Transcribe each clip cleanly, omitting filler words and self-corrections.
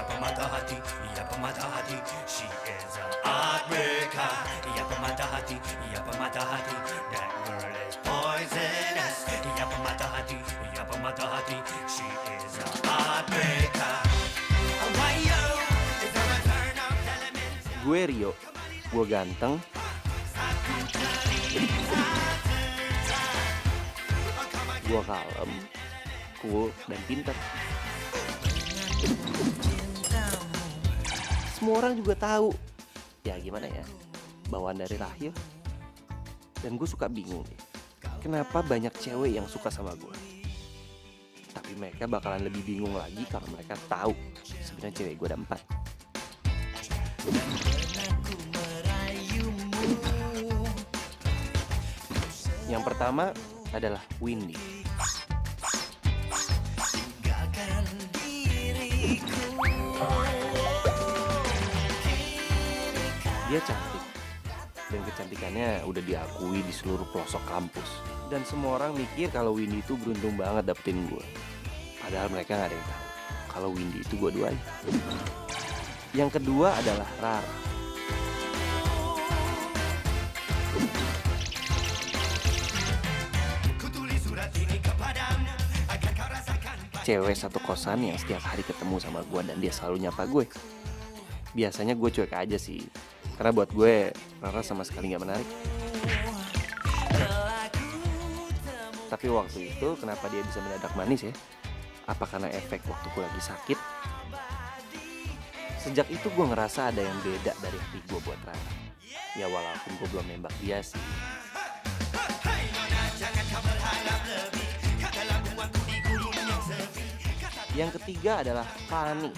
pemata hati, ia pemata hati. She is a heartbreaker. Ia pemata hati, ia pemata hati. That girl is poisonous. Ia pemata hati, ia pemata hati. She is a heartbreaker. Why yo? Is there a turn of elements? Gue Rio, gue ganteng, gue kalem, cool, dan pinter. Semua orang juga tahu, ya gimana ya, bawaan dari lahir. Dan gue suka bingung deh, kenapa banyak cewek yang suka sama gue. Tapi mereka bakalan lebih bingung lagi kalau mereka tahu sebenarnya cewek gue ada 4. Yang pertama adalah Windy. Dia cantik, dan kecantikannya udah diakui di seluruh pelosok kampus. Dan semua orang mikir kalau Windy itu beruntung banget dapetin gue. Padahal mereka gak ada yang tahu kalau Windy itu gue duain. Yang kedua adalah Rara. Cewek satu kosan yang setiap hari ketemu sama gue dan dia selalu nyapa gue. Biasanya gue cuek aja sih, karena buat gue Rara sama sekali gak menarik. Tapi waktu itu kenapa dia bisa mendadak manis ya? Apa karena efek waktu gue lagi sakit? Sejak itu gue ngerasa ada yang beda dari hati gue buat Rara. Ya walaupun gue belum nembak dia sih. Yang ketiga adalah Fanny.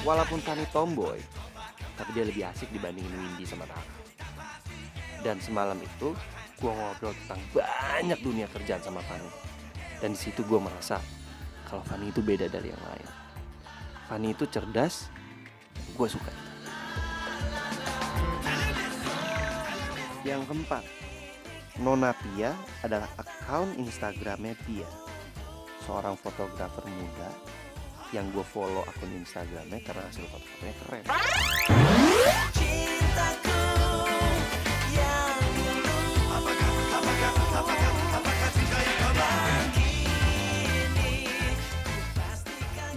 Walaupun Fanny tomboy, tapi dia lebih asik dibandingin Windy sama Rara. Dan semalam itu gue ngobrol tentang banyak dunia kerjaan sama Fanny. Dan di situ gue merasa kalau Fanny itu beda dari yang lain. Fanny itu cerdas, gue suka. Yang keempat, Nona Pia adalah akun Instagramnya Pia, seorang fotografer muda yang gue follow akun Instagramnya karena hasil foto-fotonya keren.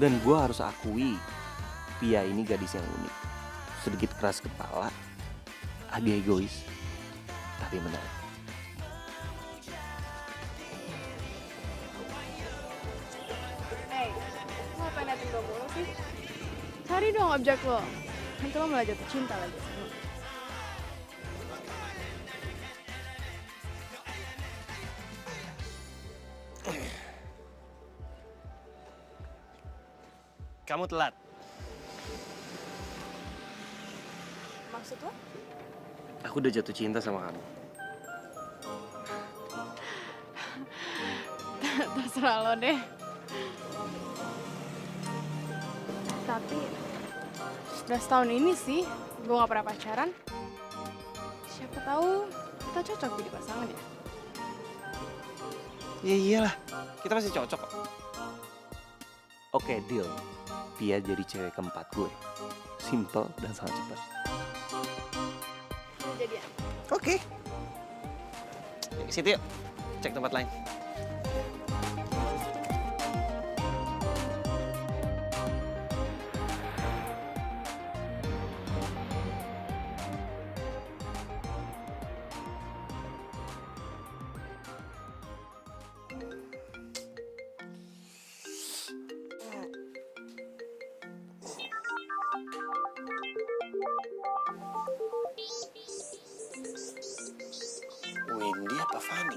Dan gue harus akui, Pia ini gadis yang unik. Sedikit keras kepala, agak egois, tapi menarik. Hey, lo ngapain liatin gue mulu sih? Cari dong objek lo. Nanti lo malah jatuh cinta lagi sama gue. Kamu telat. Maksud lo? Aku udah jatuh cinta sama kamu. Terserah lo deh. Tapi udah setahun ini sih gue gak pernah pacaran. Siapa tahu kita cocok jadi pasangan ya. Ya iyalah, kita masih cocok kok. Oke, deal. Pia jadi cewek keempat gue. Simple dan sangat cepat. Jadian. Oke. Ke situ yuk. Cek tempat lain. Windy apa Fanny?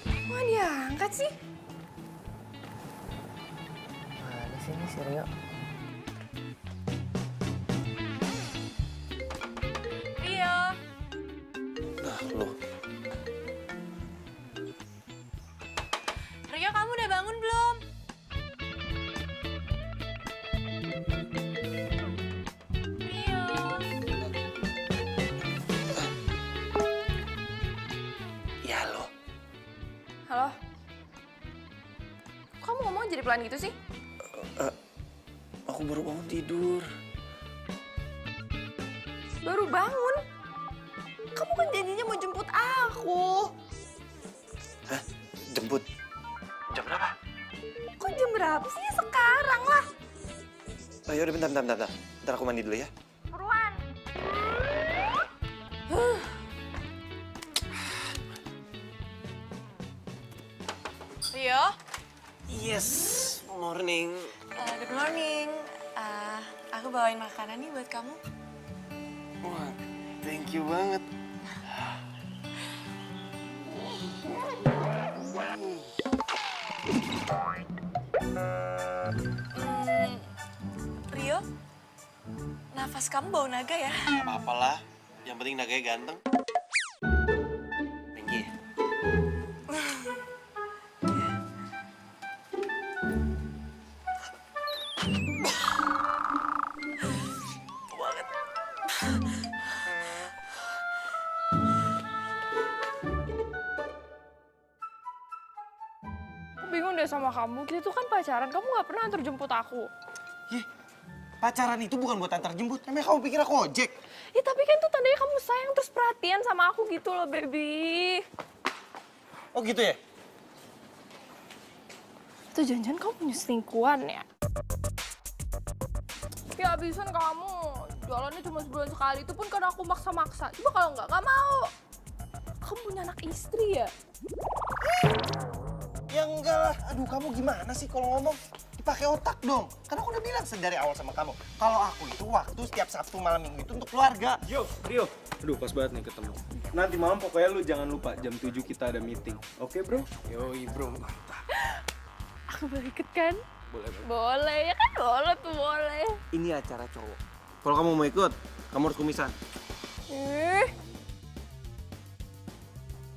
Kok diangkat sih? Mana sih ini si Rio? Rio. Nah, lo. Rio, kamu udah bangun belum? Halo? Kamu ngomong jadi pelan gitu sih? Aku baru bangun tidur. Baru bangun? Kamu kan janjinya mau jemput aku. Hah? Jemput? Jam berapa? Kok jam berapa sih? Sekarang lah. Ayo udah bentar. Bentar aku mandi dulu ya. Buruan. Rio? Yes, morning. Good morning. Aku bawain makanan nih buat kamu. Wah, thank you banget. Rio, nafas kamu bau naga ya? Gak apa-apa lah, yang penting naganya ganteng. Thank you. Aku bingung deh sama kamu. Kita tuh kan pacaran, kamu gak pernah antar jemput aku. Yeh, pacaran itu bukan buat antar jemput. Emang kamu pikir aku ojek? Ya tapi kan itu tandanya kamu sayang terus perhatian sama aku gitu loh, baby. Oh gitu ya? Itu jangan-jangan kamu punya selingkuhan ya? Ya abisan kamu. Jalannya cuma sebulan sekali, itu pun karena aku maksa-maksa. Coba kalau nggak mau. Kamu punya anak istri ya? Ya enggak lah. Aduh, kamu gimana sih kalau ngomong? Dipakai otak dong. Karena aku udah bilang dari awal sama kamu. Kalau aku itu waktu setiap Sabtu malam minggu itu untuk keluarga. Yo, Rio. Aduh, pas banget nih ketemu. Nanti malam pokoknya lu jangan lupa jam 7 kita ada meeting. Oke, bro? Yoi bro. Aku boleh ikut kan? Boleh, bro. Boleh, ya kan boleh tuh, boleh. Ini acara cowok. Kalau kamu mau ikut, kamu harus kumisan.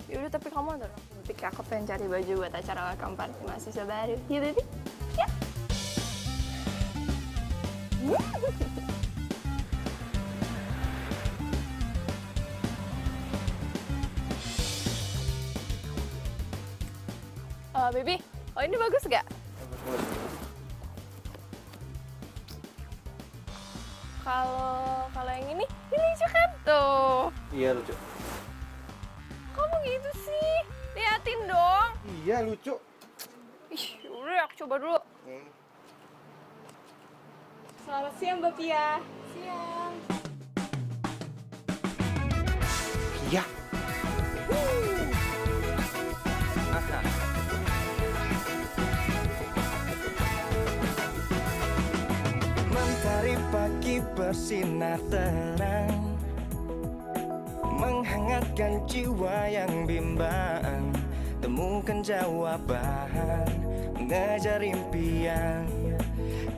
Yaudah, tapi kamu antar aku. Tapi aku pengen cari baju buat acara welcome party mahasiswa baru. Ya, baby? Ya. Baby, oh ini bagus gak? Kalau yang ini lucu kan tuh. Iya, lucu. Kamu gitu sih? Liatin dong. Iya lucu. Ih, udah aku coba dulu. Selamat siang, Mbak Pia. Siang. Iya. Mentari pagi bersinar terang, menghangatkan jiwa yang bimbang. Temukan jawaban, mengejar impian,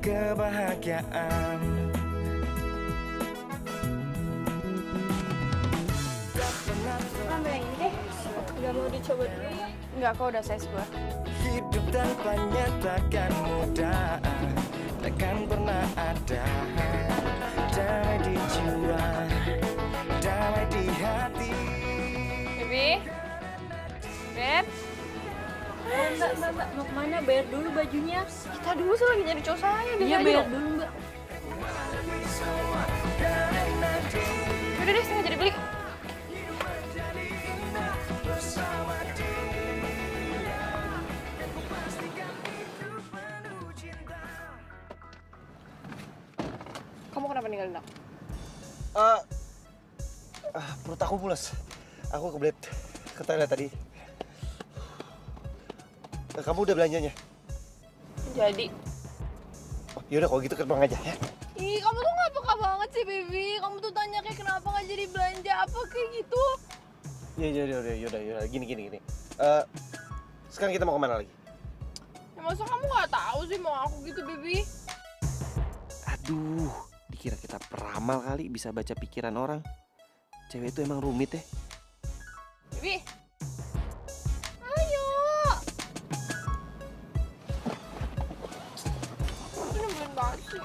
kebahagiaan. Ambil yang ini deh. Gak mau dicoba dulu ya? Enggak, kok udah size gua. Hidup tanpanya takkan mudah, takkan pernah ada. Damai di jiwa, damai di hati. Baby? Beb? Mbak, mau kemana? Bayar dulu bajunya. Kita dulu sih lagi nyari cowok saya. Iya, bayar dulu, Mbak. Udah deh, saya jadi beli. Kamu kenapa ninggalin aku? Perut aku mules. Aku kebelet ke toilet tadi. Kamu udah belanjanya? Jadi. Oh, yaudah kalau gitu kerbang aja ya. Ih, kamu tuh gak peka banget sih, baby. Kamu tuh tanya kayak kenapa gak jadi belanja apa kayak gitu. Yaudah. Gini. Sekarang kita mau kemana lagi? Ya masa kamu gak tahu sih mau aku gitu, baby? Aduh, dikira kita peramal kali bisa baca pikiran orang. Cewek itu emang rumit ya. Baby. Ayo. Aku nyebelin banget sih.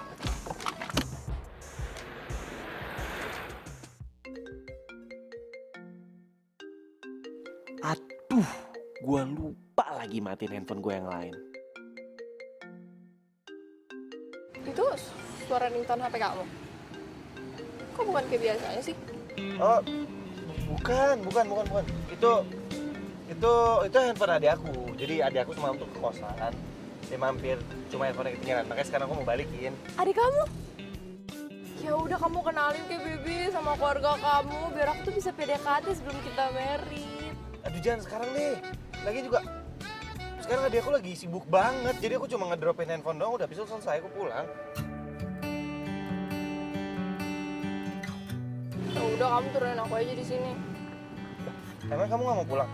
Aduh, gua lupa lupa lagi matiin handphone gue yang lain. Itu suara ringtone HP kamu? Kok bukan kayak biasanya sih? Oh, bukan. Itu handphone adik aku. Jadi adik aku semalam tuh ke kosan. Dia mampir, cuma handphone ketinggalan. Makanya sekarang aku mau balikin. Adik kamu? Ya udah kamu kenalin ke Bibi sama keluarga kamu biar aku tuh bisa PDKT sebelum kita married. Aduh jangan sekarang deh. Lagi juga sekarang adik aku lagi sibuk banget. Jadi aku cuma ngedropin handphone doang. Udah bisa selesai aku pulang. Ya udah kamu turunin aku aja di sini. Emang kamu nggak mau pulang?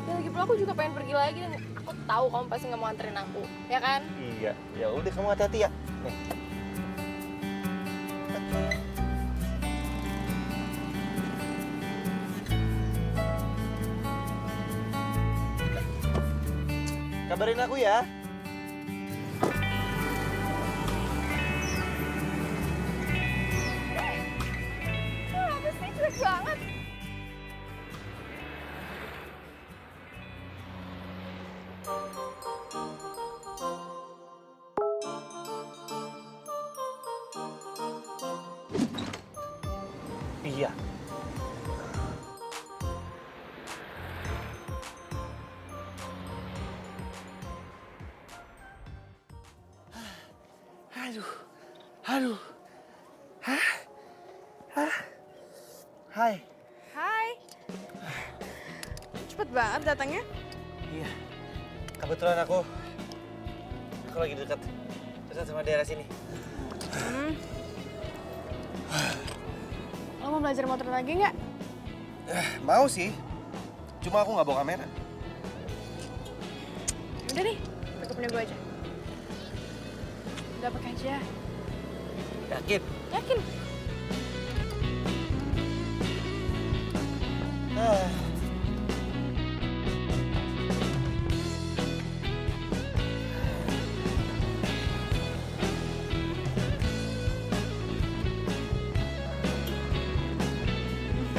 Ya lagi pula aku juga pengen pergi lagi dan aku tahu kamu pasti nggak mau anterin aku, ya kan? Iya. Ya udah kamu hati-hati ya. Nih. Kabarin aku ya. Apa sih, jelek banget. Iya. Aduh. Hai. Hai. Cepet banget datangnya. Iya. Kebetulan aku lagi dekat sama daerah sini. Lo mau belajar motor lagi nggak? Mau sih. Cuma aku nggak bawa kamera. Udah nih, pakai punya gue aja. Udah pakai aja. Yakin? Yakin?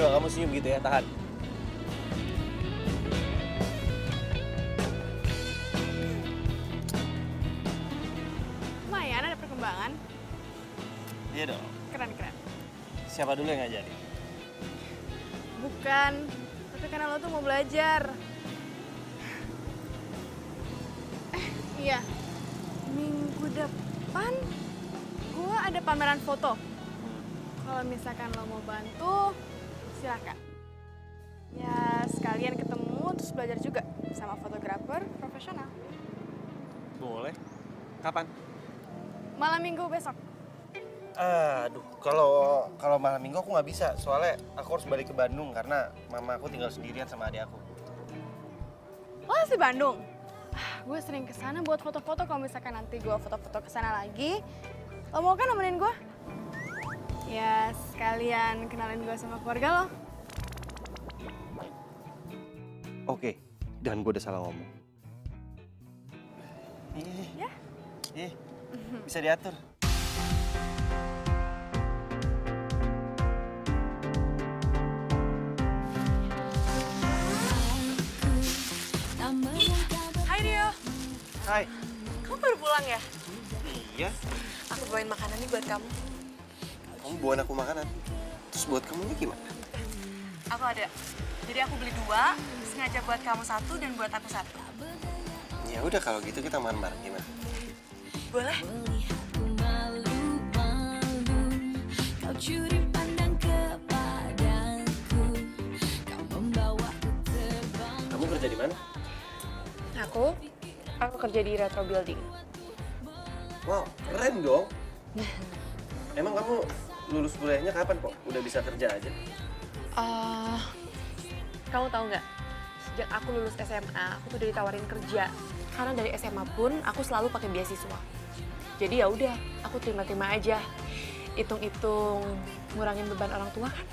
Coba kamu senyum gitu ya, tahan. Lumayan ada perkembangan. Iya dong. Keren. Siapa dulu yang ngajarin? Bukan, tapi karena lo tuh mau belajar. Iya, minggu depan gue ada pameran foto. Kalau misalkan lo mau bantu, silakan. Ya sekalian ketemu terus belajar juga sama fotografer profesional. Boleh. Kapan? Malam minggu besok. Aduh, kalau malam minggu aku nggak bisa, soalnya aku harus balik ke Bandung karena mama aku tinggal sendirian sama adik aku. Lo asli Bandung? Gue sering kesana buat foto-foto. Kalau misalkan nanti gue foto-foto kesana lagi, lo mau kan nemenin gue? Ya sekalian kenalin gue sama keluarga lo. Oke, dan gue udah salah ngomong. Ya? Bisa diatur. Hai Rio, Hai. kamu baru pulang ya? Iya. Aku bawain makanan nih buat kamu. Kamu bawain aku makanan. Terus buat kamu ini gimana? Aku ada. Jadi aku beli 2, sengaja buat kamu 1 dan buat aku 1. Ya udah kalau gitu kita makan bareng gimana? Boleh? Kamu kerja di mana? Aku kerja di Retro Building. Wow, keren dong. Emang kamu lulus kuliahnya kapan kok? Udah bisa kerja aja? Kamu tahu nggak? Sejak aku lulus SMA, aku tuh udah ditawarin kerja. Karena dari SMA pun aku selalu pakai beasiswa. Jadi ya udah, aku terima-terima aja. Hitung-hitung ngurangin beban orang tua kan?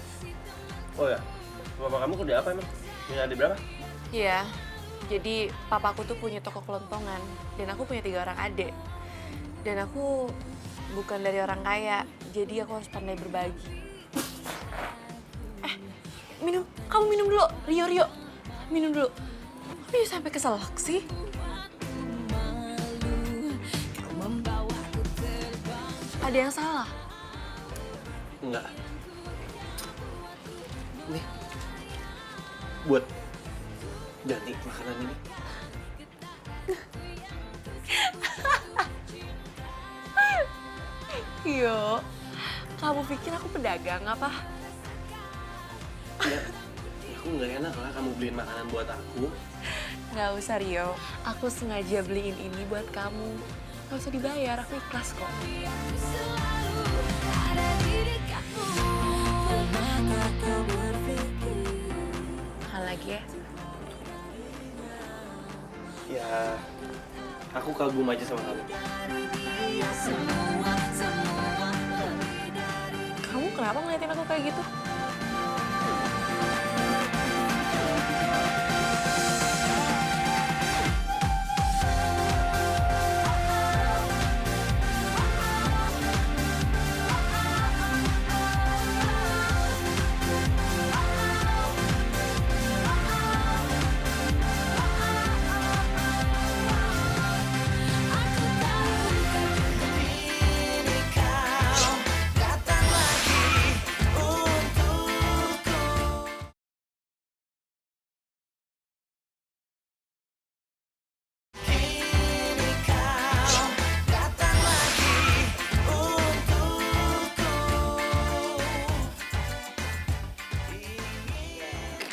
Oh ya, bapak kamu kerja apa emang? Punya adik berapa? Iya, jadi papaku tuh punya toko kelontongan dan aku punya 3 orang adik. Dan aku bukan dari orang kaya, jadi aku harus pandai berbagi. Minum, kamu minum dulu, Rio, minum dulu. Kok dia sampai keselak sih? Ada yang salah? Enggak. Nih, buat ganti makanan ini. Yo, kamu pikir aku pedagang apa? Ya, aku nggak enak lah kamu beliin makanan buat aku. Nggak usah Rio, aku sengaja beliin ini buat kamu. Nggak usah dibayar, aku ikhlas kok. Hal lagi ya? Ya, aku kagum aja sama kamu. Kamu kenapa ngeliatin aku kayak gitu?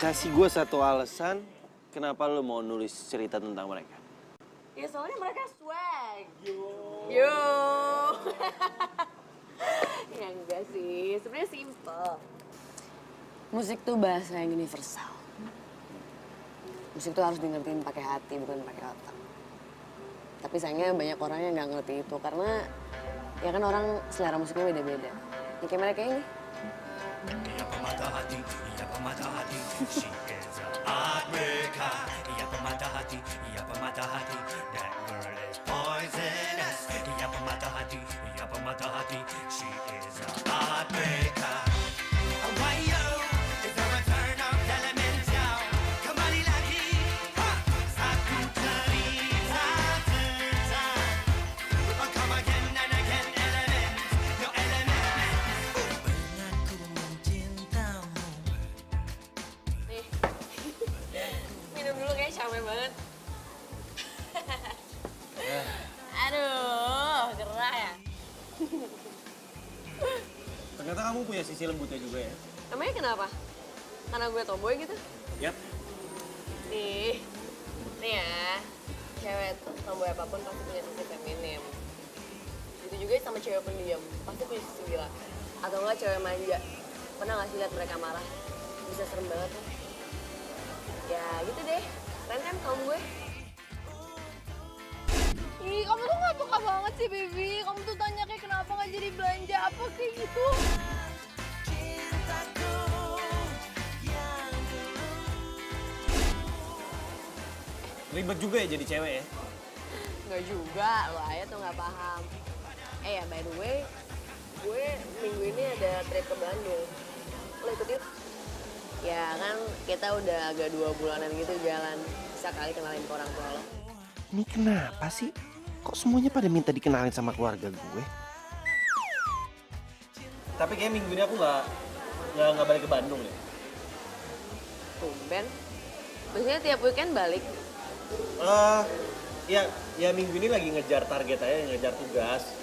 Kasih gue satu alasan kenapa lo mau nulis cerita tentang mereka. Ya soalnya mereka swag. Yo. Ya enggak sih, sebenarnya simple. Musik tuh bahasa yang universal. Musik tuh harus dengerin pakai hati, bukan pakai otak. Tapi sayangnya banyak orang yang nggak ngerti itu karena ya kan orang selera musiknya beda-beda. Ya kayak mereka ini. Ia pemata hati, ia pemata hati. She is a heartbreaker. Ia pemata hati, ia pemata hati. That girl is poisonous. Ia pemata hati, ia pemata hati. She is a heartbreaker. Why yo? Is there a turn of the elements yo? Kembali lagi, satu cerita tentang. Oh, come again and again, elements, your elements. Pengaku mencintamu. Nih. Minum dulu kayak capek banget. Aduh, gerah ya. Ternyata kamu punya sisi lembutnya juga ya? Emangnya kenapa? Karena gue tomboy gitu? Yap. Nih ya, cewek tuh tomboy apapun pasti punya sisi feminim. Itu juga sama cewek pendiam, pasti punya sisi gila. Atau enggak cewek manja, pernah gak sih liat mereka marah? Bisa serem banget tuh. Ya gitu deh, keren kan kaum gue? Ih, kamu tuh gak peka banget sih, Bibi. Kamu tuh tanya kayak kenapa gak jadi belanja apa kayak gitu. Ribet juga ya jadi cewek ya? Enggak juga, lo aja tuh gak paham. Ya by the way, gue minggu ini ada trip ke Bandung. Lo ikut yuk? Ya kan kita udah agak 2 bulanan gitu jalan. Bisa kali kenalin ke orang tua lo. Ini kenapa sih? Kok semuanya pada minta dikenalin sama keluarga gue? Tapi kayak minggu ini aku nggak balik ke Bandung ya. Tumben. Biasanya tiap weekend balik. Ya minggu ini lagi ngejar target aja, ngejar tugas.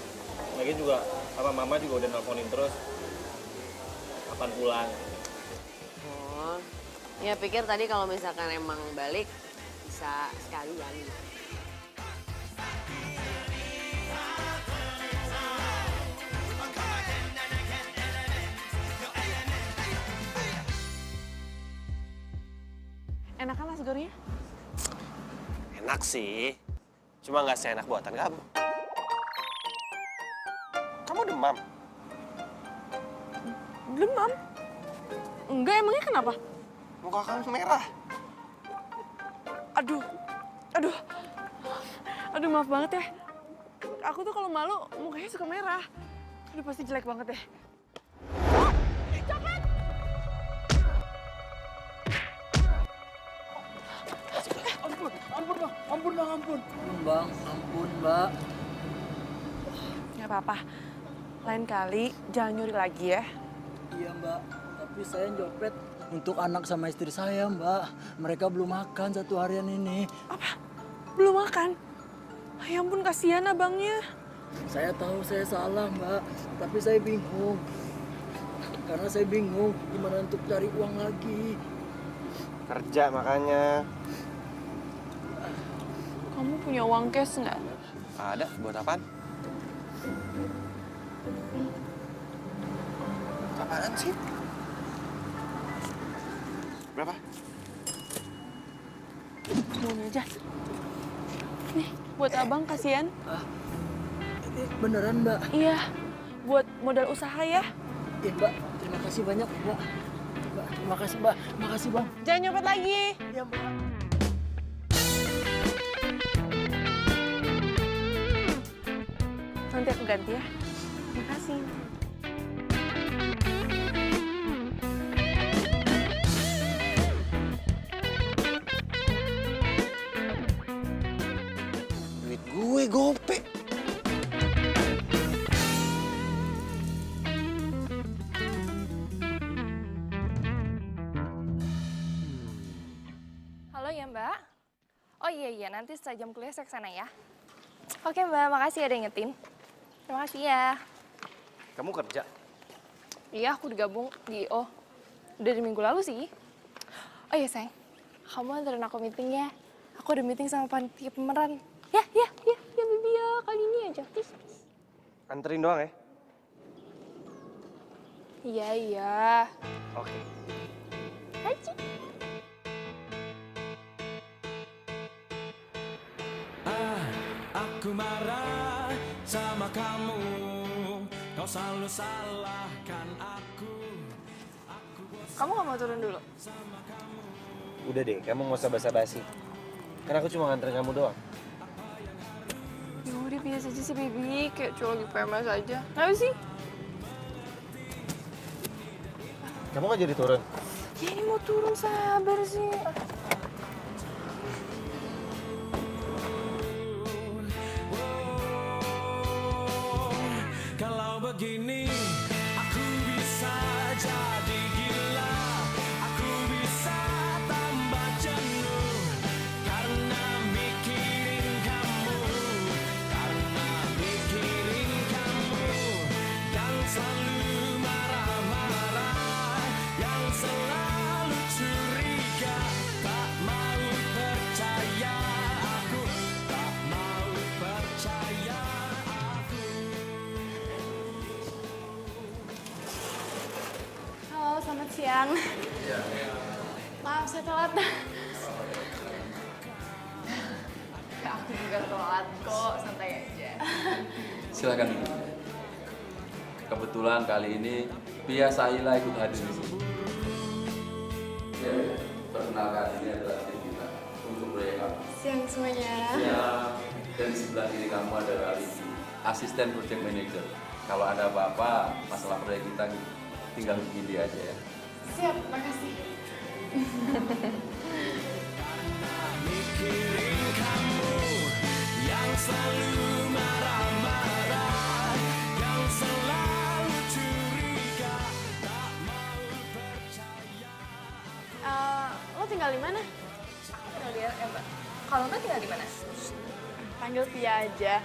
Lagi juga mama juga udah nelfonin terus. Kapan pulang? Oh, ya pikir tadi kalau misalkan emang balik bisa sekalian. Enak kan nasi gorengnya? Enak sih, cuma nggak seenak buatan kamu. Kamu demam? Demam? Enggak, emangnya kenapa? Muka kamu merah. Aduh maaf banget ya. Aku tuh kalau malu mukanya suka merah. Aduh pasti jelek banget ya. Coklat! Ampun. ampun. Bang, ampun, Mbak. Nggak apa-apa. Lain kali jangan nyuri lagi ya. Iya, Mbak. Tapi saya nyopet untuk anak sama istri saya, Mbak. Mereka belum makan 1 harian ini. Apa? Belum makan? Ya ampun, kasihan abangnya. Saya tahu saya salah, Mbak. Tapi saya bingung. Karena saya bingung gimana untuk cari uang lagi. Kerja makanya. Kamu punya uang cash nggak? Ada, buat apaan? Apaan sih? Berapa? Mau aja. Nih, buat abang kasihan. Ini beneran, Mbak? Iya, buat modal usaha ya. Iya, Mbak. Terima kasih banyak, Mbak. Mbak, terima kasih, Mbak. Makasih, Bang. Jangan nyopet lagi. Iya, Mbak. Nanti aku ganti ya. Makasih. Duit gue gope. Halo ya Mbak. Oh iya, nanti setelah jam kuliah saya kesana ya. Oke Mbak, makasih ya udah ingetin. Terima kasih ya. Kamu kerja? Iya, aku digabung di IO. Udah di minggu lalu sih. Oh iya sayang, kamu anterin aku meeting ya. Aku ada meeting sama panitia pemeran. Ya baby ya, kali ini aja, please. Anterin doang ya? Iya. Oke. Haji. Aku marah sama kamu, kau selalu salahkan aku. Kamu gak mau turun dulu? Udah deh, kamu nggak usah basa-basi. Karena aku cuma nganterin kamu doang. Ya udah biasa aja sih baby, kayak cowok lagi PMS aja. Kenapa sih? Kamu nggak jadi turun? Ya ini mau turun, sabar sih. Kalau begini aku bisa jadi gila, aku bisa tambah jenuh karena mikirin kamu, yang selalu marah-marah, yang selalu curiga, tak mau percaya aku, tak mau percaya aku. Halo, selamat siang. Maaf, saya telat. Aku juga telat kok, santai aja. Silakan duduk. Kebetulan kali ini Pia Sahila ikut hadir di sini. Ya, perkenalkan ini adalah tim kita untuk proyek kamu. Siang semuanya. Ya, dan di sebelah kiri kamu adalah Riki, asisten project manager. Kalau ada apa-apa masalah proyek kita, tinggal hubungi dia aja ya. Siap, makasih. Mikirin kamu yang selalu marah-marah, yang selalu curiga, tak mau percaya. Lo tinggal di mana? Tinggal di Mbak. Kalau Mbak tinggal di mana? Panggil Pia aja.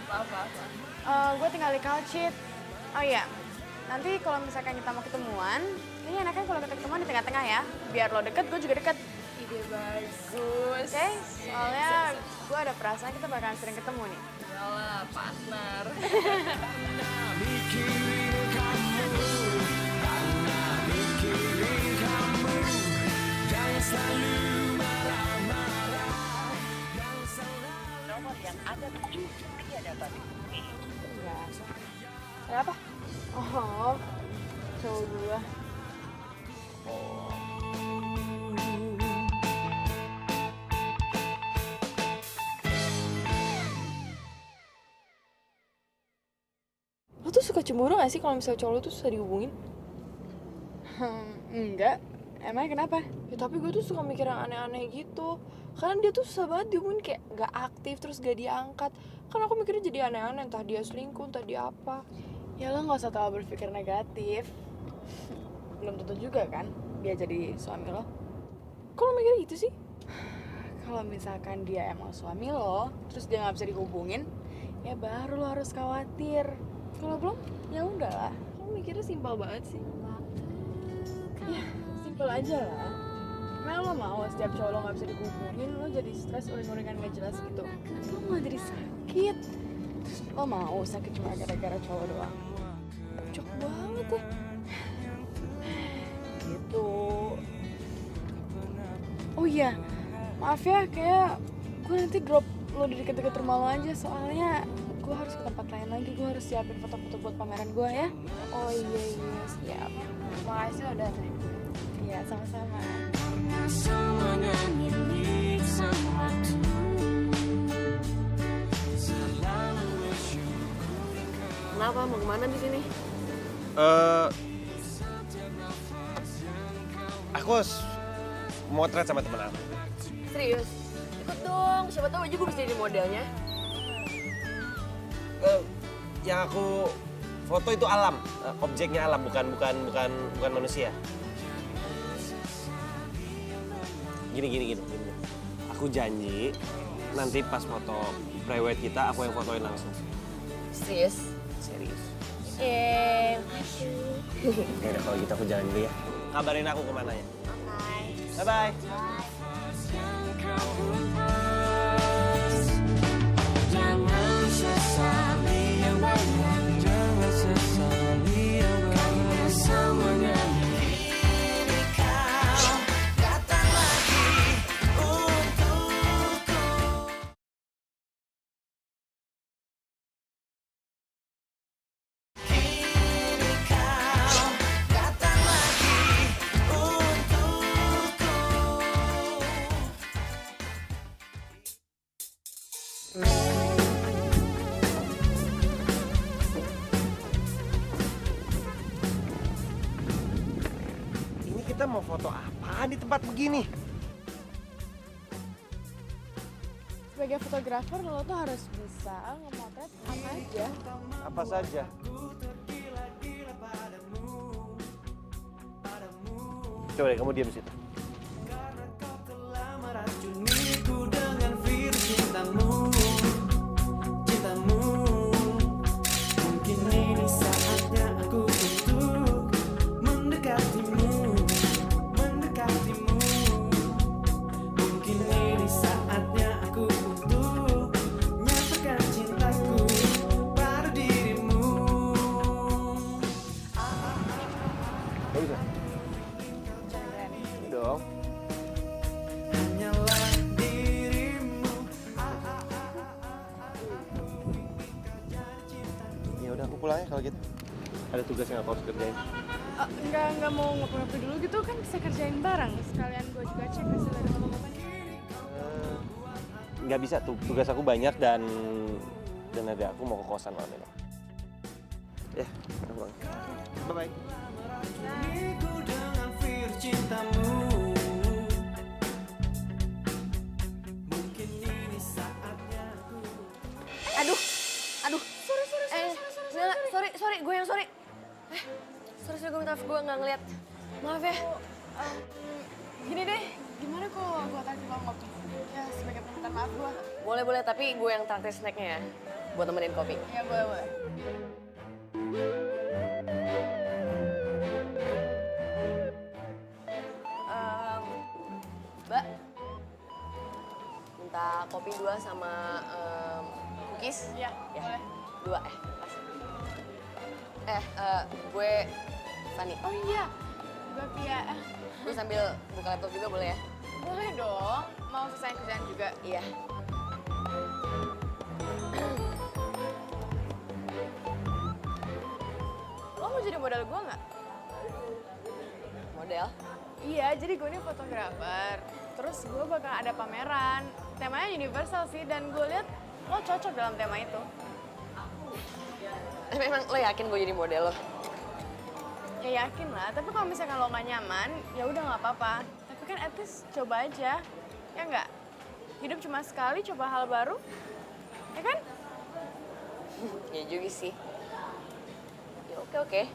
Maaf. Gue tinggal di Kalcit. Oh iya, nanti kalau misalkan kita mau ketemuan, ini enaknya kalau kita ketemuan di tengah-tengah ya. Biar lo deket, gue juga deket. Ide bagus. Oke, soalnya gue ada perasaan kita bakalan sering ketemu nih. Yalah, partner. Mikirin kamu, karena mikirin kamu yang selalu marah-marah, yang selalu. Nomor yang Anda tuju tidak dapat dihubungi. Kenapa? Oh, cowok gue. Lo tuh suka cemburu gak sih kalau misalnya cowok lo tuh susah dihubungin? Enggak. Emangnya kenapa? Ya tapi gue tuh suka mikir yang aneh-aneh gitu. Karena dia tuh susah banget dihubungin, kayak gak aktif terus gak diangkat. Kan aku mikirnya jadi aneh-aneh, entah dia selingkuh, entah dia apa. Ya lo gak usah terlalu berpikir negatif. Belum tentu juga kan dia jadi suami lo. Kok lo mikir gitu sih? Kalau misalkan dia emang suami lo, terus dia nggak bisa dihubungin, ya baru lo harus khawatir. Kalau belum, ya udahlah. Lo mikirnya simpel banget sih. Ya, simpel aja lah. Emang lo mau setiap cowok lo nggak bisa dihubungin, lo jadi stres uring-uringan gak jelas gitu? Lo malah jadi sakit. Terus lo mau sakit cuma gara-gara cowok doang? Cok banget ya. Gitu. Oh iya, maaf ya, kayak gue nanti drop lo di deket-deket rumah lo aja. Soalnya gue harus ke tempat lain lagi, gue harus siapin foto-foto buat pameran gue ya. Oh iya, siap. Makasih lo udah sering. Iya, sama-sama. Semuanya milik sang waktu. Kenapa? Mau kemana di sini? Aku motret sama temen aku. Serius? Ikut dong, siapa tahu aja gue bisa jadi modelnya. Yang aku foto itu alam, objeknya alam, bukan manusia. Gini. Aku janji nanti pas foto private kita aku yang fotoin langsung. Serius? Serius. Makasih. Ya udah kalau gitu aku jalan dulu ya. Kabarin aku kemana ya. Bye. Bye. Jangan sesali yang banyak, jangan sesali yang banyak. Karena semuanya Kini kau datang lagi untukku. Kini kau datang lagi untukku. Ini kita mau foto apaan di tempat begini? Sebagai fotografer lo tuh harus bisa ngemotret apa aja. Apa saja? Coba deh kamu diam di situ. meracuniku dengan virus cintamu. Mungkin ini saatnya aku untuk mendekatimu. Mungkin ini saatnya aku untuk nyatakan cintaku pada dirimu. Bagus ya? Dong. Hanyalah dirimu. Ya udah aku pulang ya kalau gitu. Ada tugas yang aku harus kerjain. Enggak mau ngopi-ngopi dulu gitu kan bisa kerjain bareng. Sekalian gue juga cek hasil dari teman-teman. Nggak bisa tuh, tugas aku banyak dan ada aku mau ke kosan malam ini. Ya, udah pulang. Bye-bye. Aku dengan virus cintamu. Mungkin ini saatnya aku. Aduh. Sorry, gue yang sorry. Sorry, gue minta maaf, gue nggak ngeliat. Maaf ya. Gini deh, gimana kalau gue traktir lo ngopi? Ya sebagai permintaan maaf gue. Boleh, tapi gue yang traktir snacknya ya. Buat temenin kopi. Ya boleh. Mbak, minta kopi 2 sama cookies. Iya, boleh. 2, gue Fanny. Oh iya, gue Pia. Gue sambil buka laptop juga boleh ya? Boleh dong, mau selesai kerjaan juga. Iya. Lo mau jadi model gue nggak? Model? Iya, jadi gue ini fotografer. Terus gue bakal ada pameran. Temanya universal sih, dan gue lihat lo cocok dalam tema itu. Emang lo yakin gue jadi model lo? Ya yakin lah, tapi kalau misalkan lo nggak nyaman, ya udah nggak apa-apa. Tapi kan at least coba aja, ya nggak? Hidup cuma sekali, coba hal baru, ya kan? Ya juga sih. Ya oke.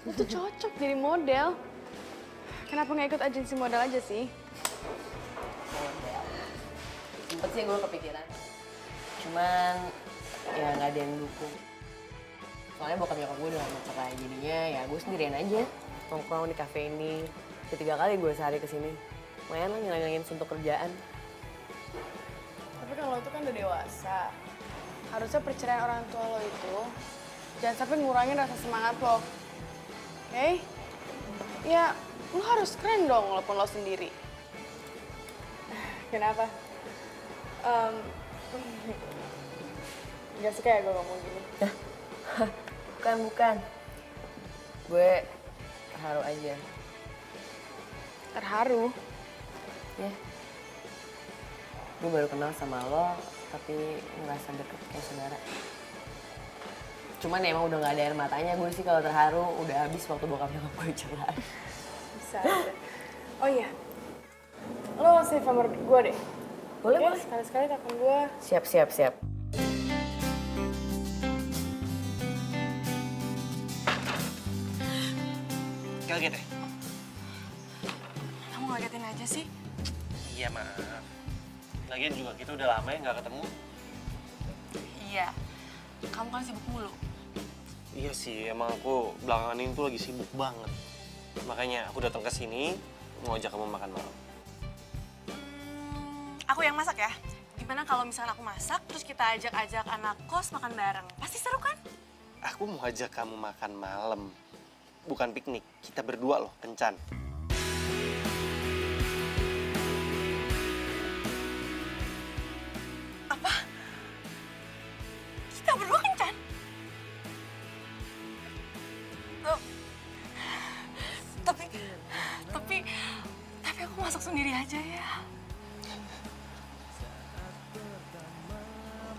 Lo tuh cocok jadi model. Kenapa nggak ikut agensi model aja sih? Sempet sih gue kepikiran. Cuman ya nggak ada yang dukung. Soalnya bokap nyokap gue udah lama cerai, jadinya ya gue sendirian aja. Nongkrong di kafe ini. 3 kali gue sehari kesini. Lumayan lah ngilangin suntuk kerjaan. Tapi kan lo tuh kan udah dewasa. Harusnya perceraian orang tua lo itu jangan sampai ngurangin rasa semangat lo. Oke? Ya, lo harus keren dong walaupun lo sendiri. Kenapa? Gak suka ya gue ngomong gini? Bukan. Gue terharu aja. Terharu? Ya. Gue baru kenal sama lo, tapi ngerasa deket kayak saudara. Cuman ya emang udah gak ada air matanya, gue sih kalau terharu udah habis waktu bokap nyokap gue cerai. Bisa aja. Oh iya, lo save nomor gue deh. Boleh. Sekali-sekali telepon gue. Siap. Kaget ya? Kamu ngagetin aja sih. Iya, maaf. Lagian juga kita udah lama ya nggak ketemu. Iya, kamu kan sibuk mulu. Iya sih, emang aku belakangan ini tuh lagi sibuk banget. Makanya aku datang ke sini mau ajak kamu makan malam. Aku yang masak ya. Gimana kalau misalnya aku masak, terus kita ajak-ajak anak kos makan bareng? Pasti seru kan? Aku mau ajak kamu makan malam. Bukan piknik, kita berdua loh, kencan. Apa? Kita berdua kencan? Tapi aku masak sendiri aja ya.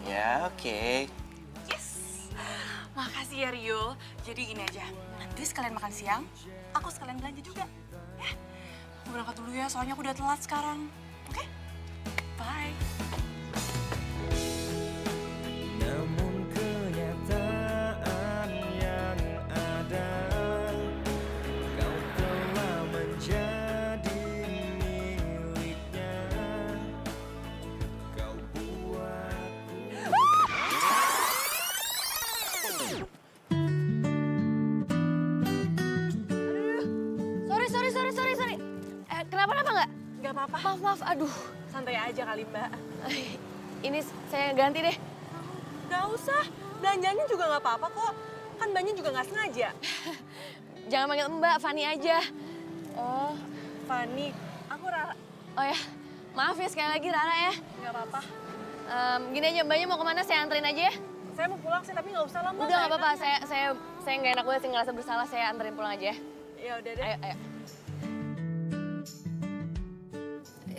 Ya, oke. Yes! Makasih ya Rio. Jadi gini aja, nanti sekalian makan siang, aku sekalian belanja juga. Ya, aku berangkat dulu ya, soalnya aku udah telat sekarang. Oke? Bye. Namun kenyataan yang ada, kau telah menjadi miliknya. Kau buatku. Sorry. Kenapa nggak? Gak apa-apa. Maaf, aduh. Santai aja kali, Mbak. Ini saya ganti deh. Gak usah. Belanjanya juga gak apa-apa kok. Kan Mbaknya juga gak sengaja. Jangan panggil Mbak, Fani aja. Oh, Fani. Aku Rara. Oh ya, maaf ya sekali lagi Rara ya. Gak apa-apa. Gini aja, Mbaknya mau kemana? Saya anterin aja ya. Saya mau pulang sih, tapi gak usah lah, Mbak. Udah gak apa-apa, saya nggak enak banget sih ngerasa bersalah, saya anterin pulang aja ya. Ya udah deh. Ayo.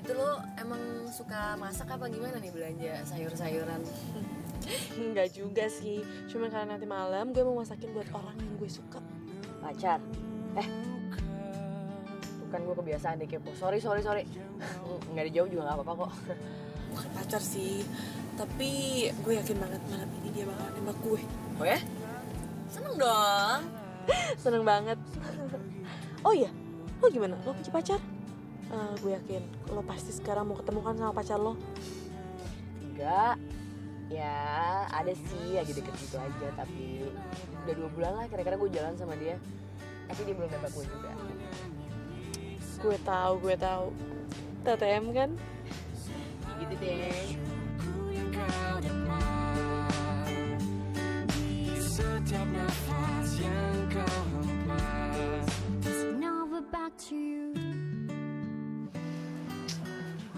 Itu lo emang suka masak apa gimana nih belanja sayur-sayuran? Enggak juga sih. Cuma karena nanti malam gue mau masakin buat orang yang gue suka. Pacar? Bukan, gue kebiasaan deh kepo. Sorry. Nggak dijawab juga nggak apa-apa kok. Bukan pacar sih. Tapi gue yakin banget malam ini dia bakal nembak gue. Oh ya? Seneng dong. Seneng banget. Oh iya, lo gimana? Lo punya pacar? Gue yakin lo pasti sekarang mau ketemu kan sama pacar lo. Enggak. Ya ada sih, lagi deket gitu aja. Tapi udah 2 bulan lah kira-kira gue jalan sama dia. Tapi dia belum nembak gue juga. Gue tahu. TTM kan? gitu deh.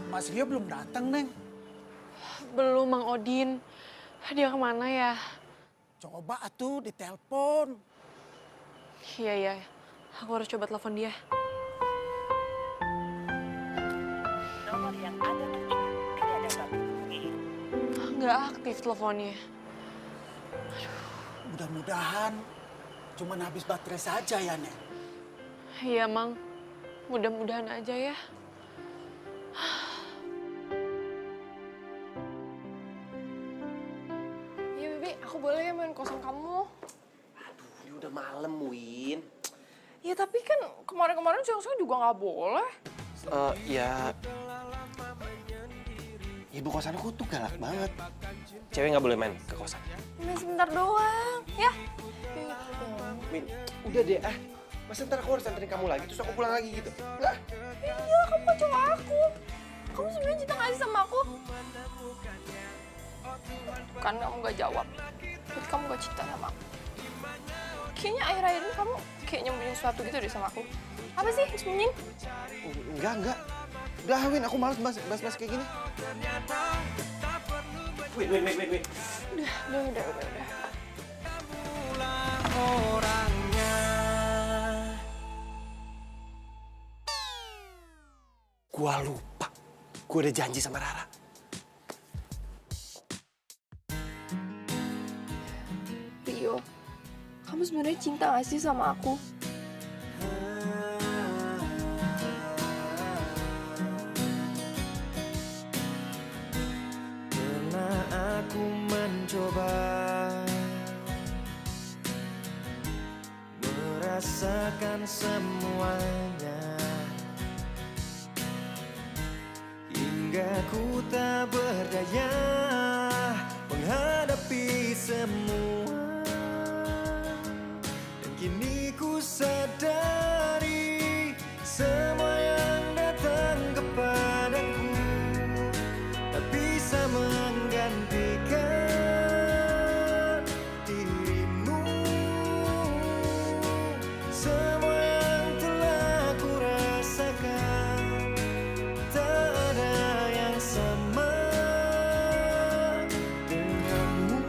Mas Rio belum datang, Neng. Belum, Mang Odin. Dia kemana ya? Coba atuh ditelepon. Iya, iya. Aku harus coba telepon dia. Nomor yang Anda tuju tidak dapat dihubungi. Nggak aktif teleponnya. Mudah-mudahan cuman habis baterai saja ya, Neng. Iya, Mang. Mudah-mudahan aja ya. Iya, Bibi. Aku boleh ya main kosan kamu? Ini udah malam, Win. Ya, tapi kan kemarin-kemarin siang-siang juga nggak boleh. Ya... Ibu kosan aku tuh galak banget. Cewek nggak boleh main ke kosan. Main sebentar doang, ya? Win, udah deh, masa ntar aku harus anterin kamu lagi, terus aku pulang lagi gitu? Enggak. Iya, kamu kan cowok aku. Kamu sebenarnya cinta nggak sih sama aku? Kan kamu gak jawab. Berarti kamu gak cinta sama aku. Kayaknya akhir-akhir ini kamu kayak nyembunyiin sesuatu gitu deh sama aku. Apa sih sembunyiin? Enggak. Udah, Win, aku males bahas kayak gini. Win. Udah. Orangnya Gua lupa. Gua udah janji sama Rara. Rio, kamu sebenarnya cinta gak sih sama aku? pernah aku mencoba merasakan semuanya hingga ku tak berdaya menghadapi semua dan kini ku sadari semua yang datang kepadaku tak bisa menggantikan dirimu. Semua yang telah ku rasakan tak ada yang sama denganmu.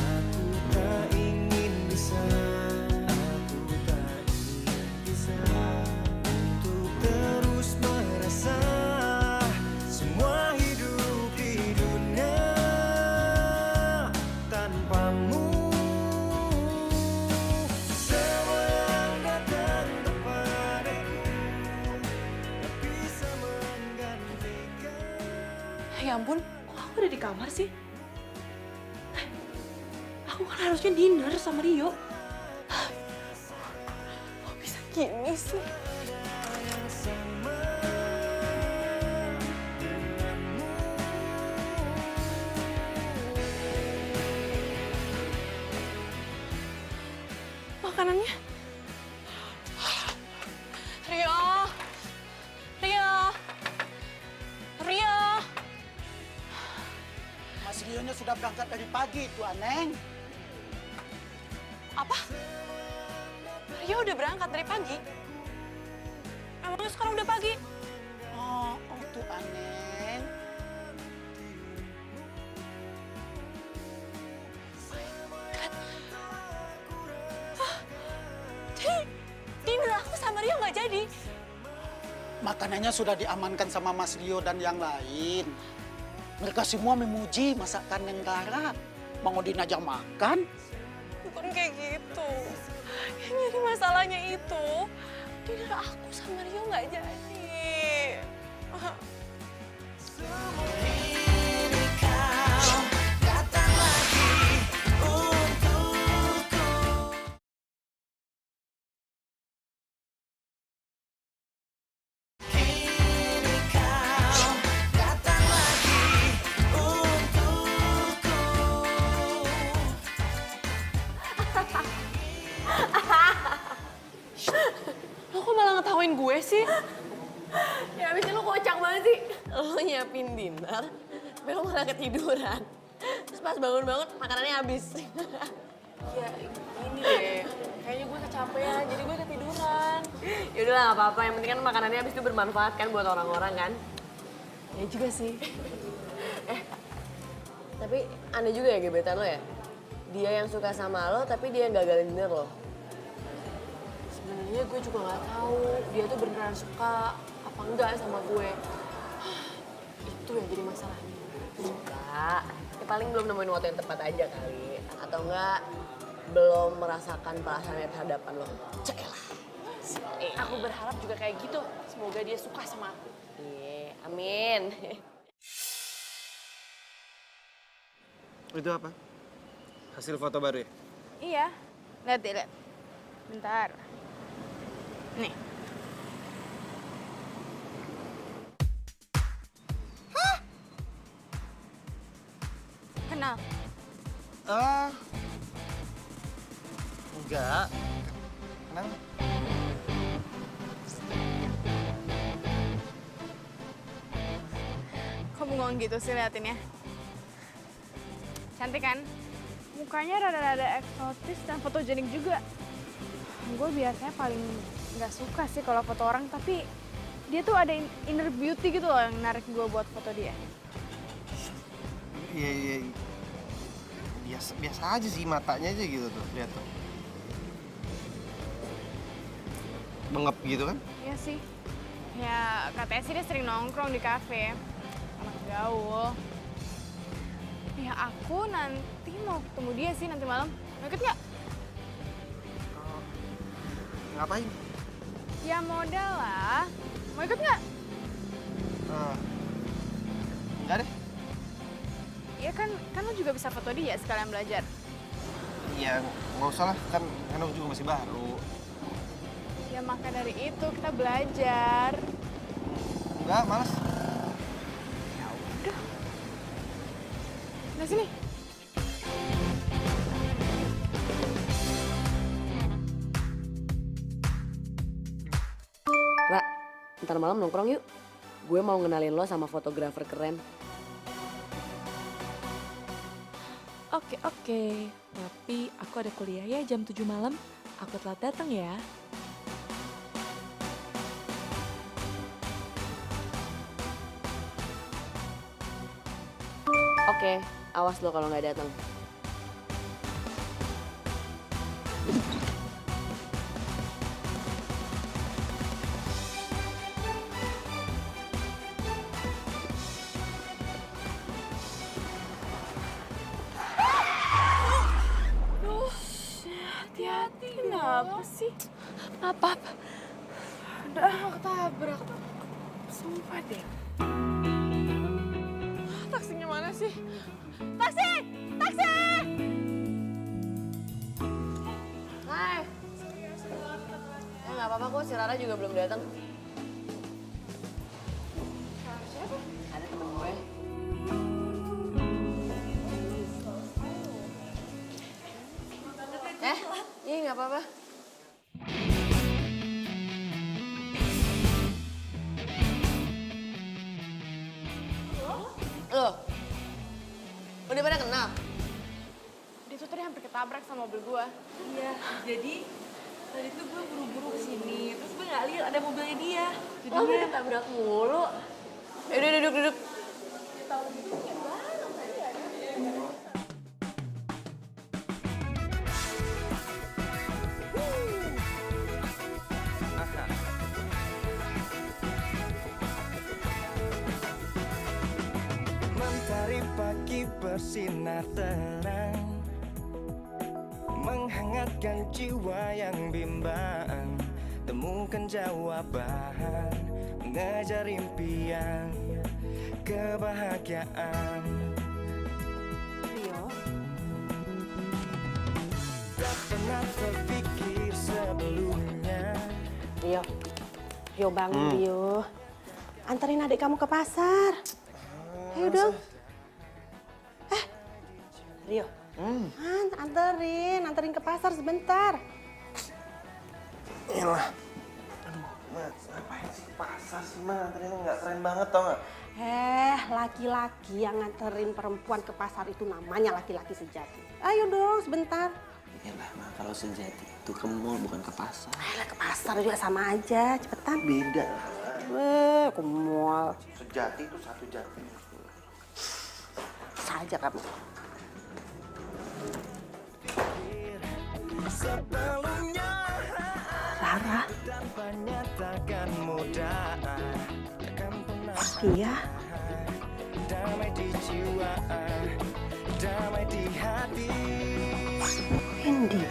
Aku tak ingin bisa untuk terus merasa semua hidup di dunia tanpamu. Semua yang datang kepadaku tak bisa menggantikan. Ya ampun, kok aku ada di kamar sih? Aku kan harusnya dinner sama Rio. Kok bisa gini sih? Makanannya? Rio! Mas Rio-nya sudah berangkat dari pagi tuh, Neng. Apa? Rio udah berangkat dari pagi? Emangnya sekarang udah pagi? Oh tuh, Neng. Jadi, dinner aku sama Rio nggak jadi? Makanannya sudah diamankan sama Mas Rio dan yang lain. Mereka semua memuji masakan Neng Rara. Mang Odin aja makan. Bukan kayak gitu. Yang jadi masalahnya itu, dinner aku sama Rio nggak jadi. gue sih? Ya abis itu lo kocak banget sih. Lo nyiapin dinner, tapi lo malah ketiduran. Terus pas bangun-bangun makanannya habis. Ya gini deh, kayaknya gue kecapean, jadi gue ketiduran. Yaudahlah gak apa-apa, yang penting kan makanannya habis itu bermanfaat kan buat orang-orang kan. Ya juga sih. Tapi aneh juga ya gebetan lo ya? Dia yang suka sama lo, tapi dia yang gagalin dinner lo. Sebenarnya gue juga nggak tahu dia tuh beneran suka apa enggak sama gue. Itu yang jadi masalahnya. Enggak, ya paling belum nemuin waktu yang tepat aja kali. Atau enggak, belum merasakan perasaannya terhadapan lo. Celah. Aku berharap juga kayak gitu. Semoga dia suka sama aku. Iya, amin. Itu apa? Hasil foto baru ya? Iya, lihat deh, lihat. Bentar. Nih. Hah? Kenal? Enggak. Kenapa? Kok bengong gitu sih liatinnya? Cantik kan? Mukanya rada-rada eksotis dan fotogenik juga. Gue biasanya paling nggak suka sih kalau foto orang, tapi dia tuh ada inner beauty gitu loh yang narik gue buat foto dia. Iya. Biasa aja sih, matanya aja gitu tuh, lihat tuh. Bengep gitu kan? Iya sih. Ya katanya sih dia sering nongkrong di kafe. Anak gaul. Ya aku nanti mau ketemu dia sih nanti malam. Mau ikut nggak? Ngapain? Ya modal lah. Mau ikut nggak? Enggak deh. Ya kan lo juga bisa foto dia sekalian belajar. Iya, nggak usah lah. Kan aku juga masih baru. Ya maka dari itu kita belajar. Enggak, males. Ya udah. Nah sini. Ra, ntar malam nongkrong yuk. Gue mau ngenalin lo sama fotografer keren. Oke. Tapi aku ada kuliah ya jam 7 malam. Aku telat datang ya. Oke, awas lo kalau nggak datang. Duh, hati-hati. Kenapa sih? Apa? Udah, ketabrak. Sumpah deh. Taksinya mana sih? Taksi! Taksi! Hai. Nggak apa-apa kok, si Rara juga belum datang. Siapa? Ada temen gue. Iya nggak apa-apa. Loh, udah pada kenal? Dia tuh tadi hampir ketabrak sama mobil gua. Iya, jadi tadi tuh gue buru-buru kesini, terus gue nggak lihat ada mobilnya dia. Lo udah ketabrak mulu. Yaudah duduk. Mentari pagi bersinar terang, menghangatkan jiwa yang bimbang. Temukan jawaban, mengejar impian, kebahagiaan. Rio, Tak pernah terpikir sebelumnya. Rio bangun Rio. Anterin adik kamu ke pasar. Ayo dong. Rio. Anterin ke pasar sebentar. Iyalah. Ma, ngapain sih pasar sih, Ma? Ternyata nggak keren banget, tau nggak? Laki-laki yang nganterin perempuan ke pasar itu namanya laki-laki sejati. Ayo dong, sebentar. Iyalah, Ma, kalau sejati itu ke mall bukan ke pasar. Ke pasar juga sama aja, cepetan. Beda. Ke mall. Sejati itu satu jati. Saja kamu. Sebelumnya Rara. tanpa nyatakan mudah takkan pernah Iya. damai di jiwa, damai di hati. Hendy.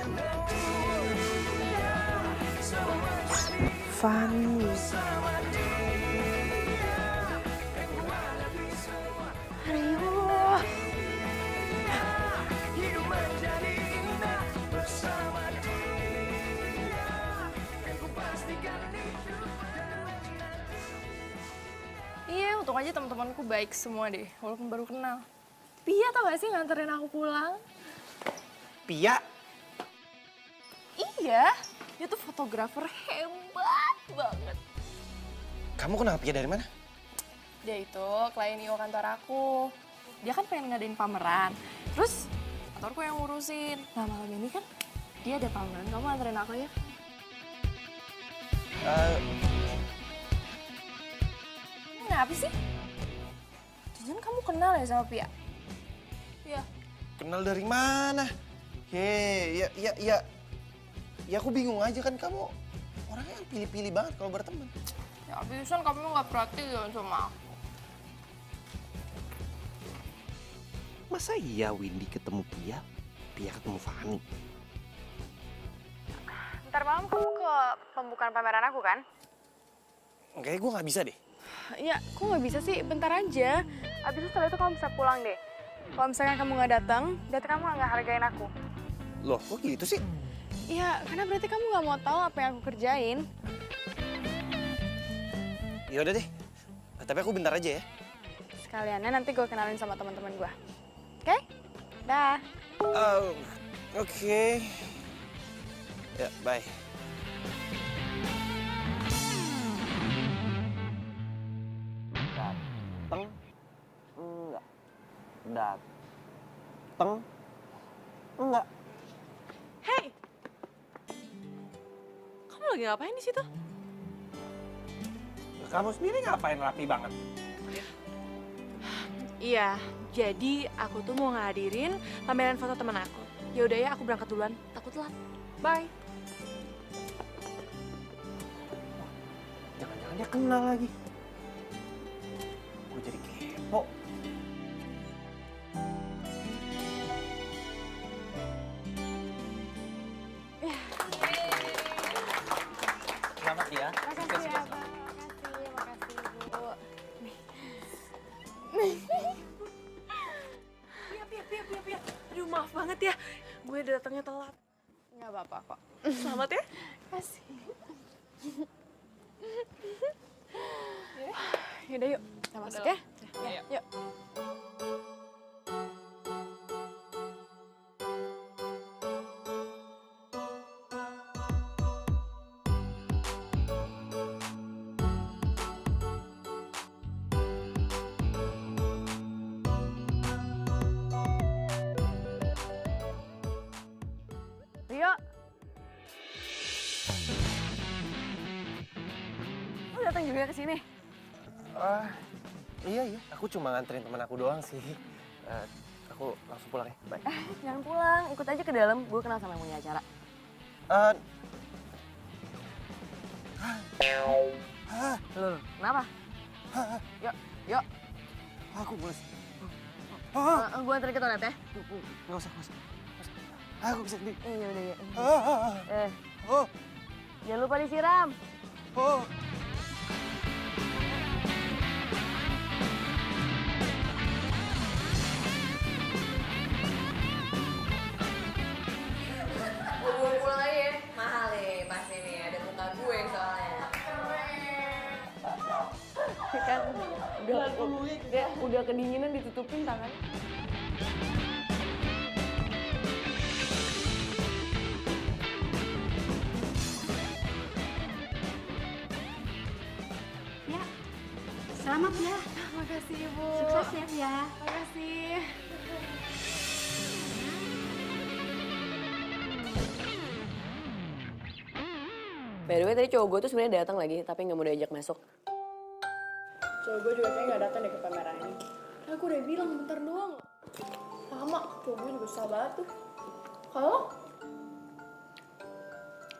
Fani. Ayo. Hidup menjadi indah bersama dia. Aku pastikan Iya, untung aja teman-temanku baik semua deh, walaupun baru kenal. Pia tau gak sih nganterin aku pulang? Pia? Iya, dia tuh fotografer hebat banget. Kamu kenal Pia dari mana? Dia itu klien IO kantor aku. Dia kan pengen ngadain pameran. Terus kantorku yang ngurusin. Nah malam ini kan dia ada pameran, kamu anterin aku ya? Kenapa sih? Jangan kamu kenal ya sama Pia? Iya. Kenal dari mana? Ya aku bingung aja kan, kamu orangnya yang pilih-pilih banget kalau berteman. Ya abisan kamu nggak perhatian sama aku. Masa iya Windy ketemu Pia, Pia ketemu Fani? Ntar malam kamu ke pembukaan pameran aku kan? Kayaknya gue nggak bisa deh. Ya, kok nggak bisa sih? Bentar aja. Abis itu setelah itu kamu bisa pulang deh. Kalau misalkan kamu nggak datang, berarti kamu nggak hargain aku. Loh, kok gitu sih? Iya, karena berarti kamu nggak mau tahu apa yang aku kerjain. Ya udah deh, tapi aku bentar aja ya. Sekaliannya nanti gue kenalin sama teman-teman gue. Oke? Dah. Oke. Ya, bye. Dateng enggak? Dateng enggak? Hey! Kamu lagi ngapain di situ? Kamu sendiri ngapain rapi banget? Iya, jadi aku tuh mau ngadirin pameran foto teman aku. Ya udah ya, aku berangkat duluan. Takut telat. Bye. Jangan-jangan dia kenal lagi. Gue jadi kepo. Selamat ya. Makasih ya, Bang. Makasih, Bu. Pia. Aduh, maaf banget ya. Gue datangnya telat. Nggak apa-apa kok. Selamat ya. Kasih. Yaudah yuk, kita masuk ya. Ya. Yuk. Rio. Lu datang juga ke sini? Iya. Aku cuma nganterin teman aku doang sih. Aku langsung pulang ya. Bye. Jangan pulang, ikut aja ke dalam. Gue kenal sama yang punya acara. Loh, kenapa? Yuk. Aku mulai. Gue anterin ke toilet ya. Nggak usah. Aku bisa sendiri. Iya, udah ya. Oh. Jangan lupa disiram. Oh. Gue pulang aja ya. Mahal nih pasti nih, ada muka gue soalnya. Kan udah kedinginan ditutupin tangan. Selamat ya. Makasih Ibu. Sukses ya. Makasih. By the way, tadi cowok gue tuh sebenarnya datang lagi, tapi nggak mau diajak masuk. Cowok gue juga kayaknya nggak datang deh ke pameran ini. Aku udah bilang bentar doang. Lama, cowok gue juga susah banget tuh. Kalau?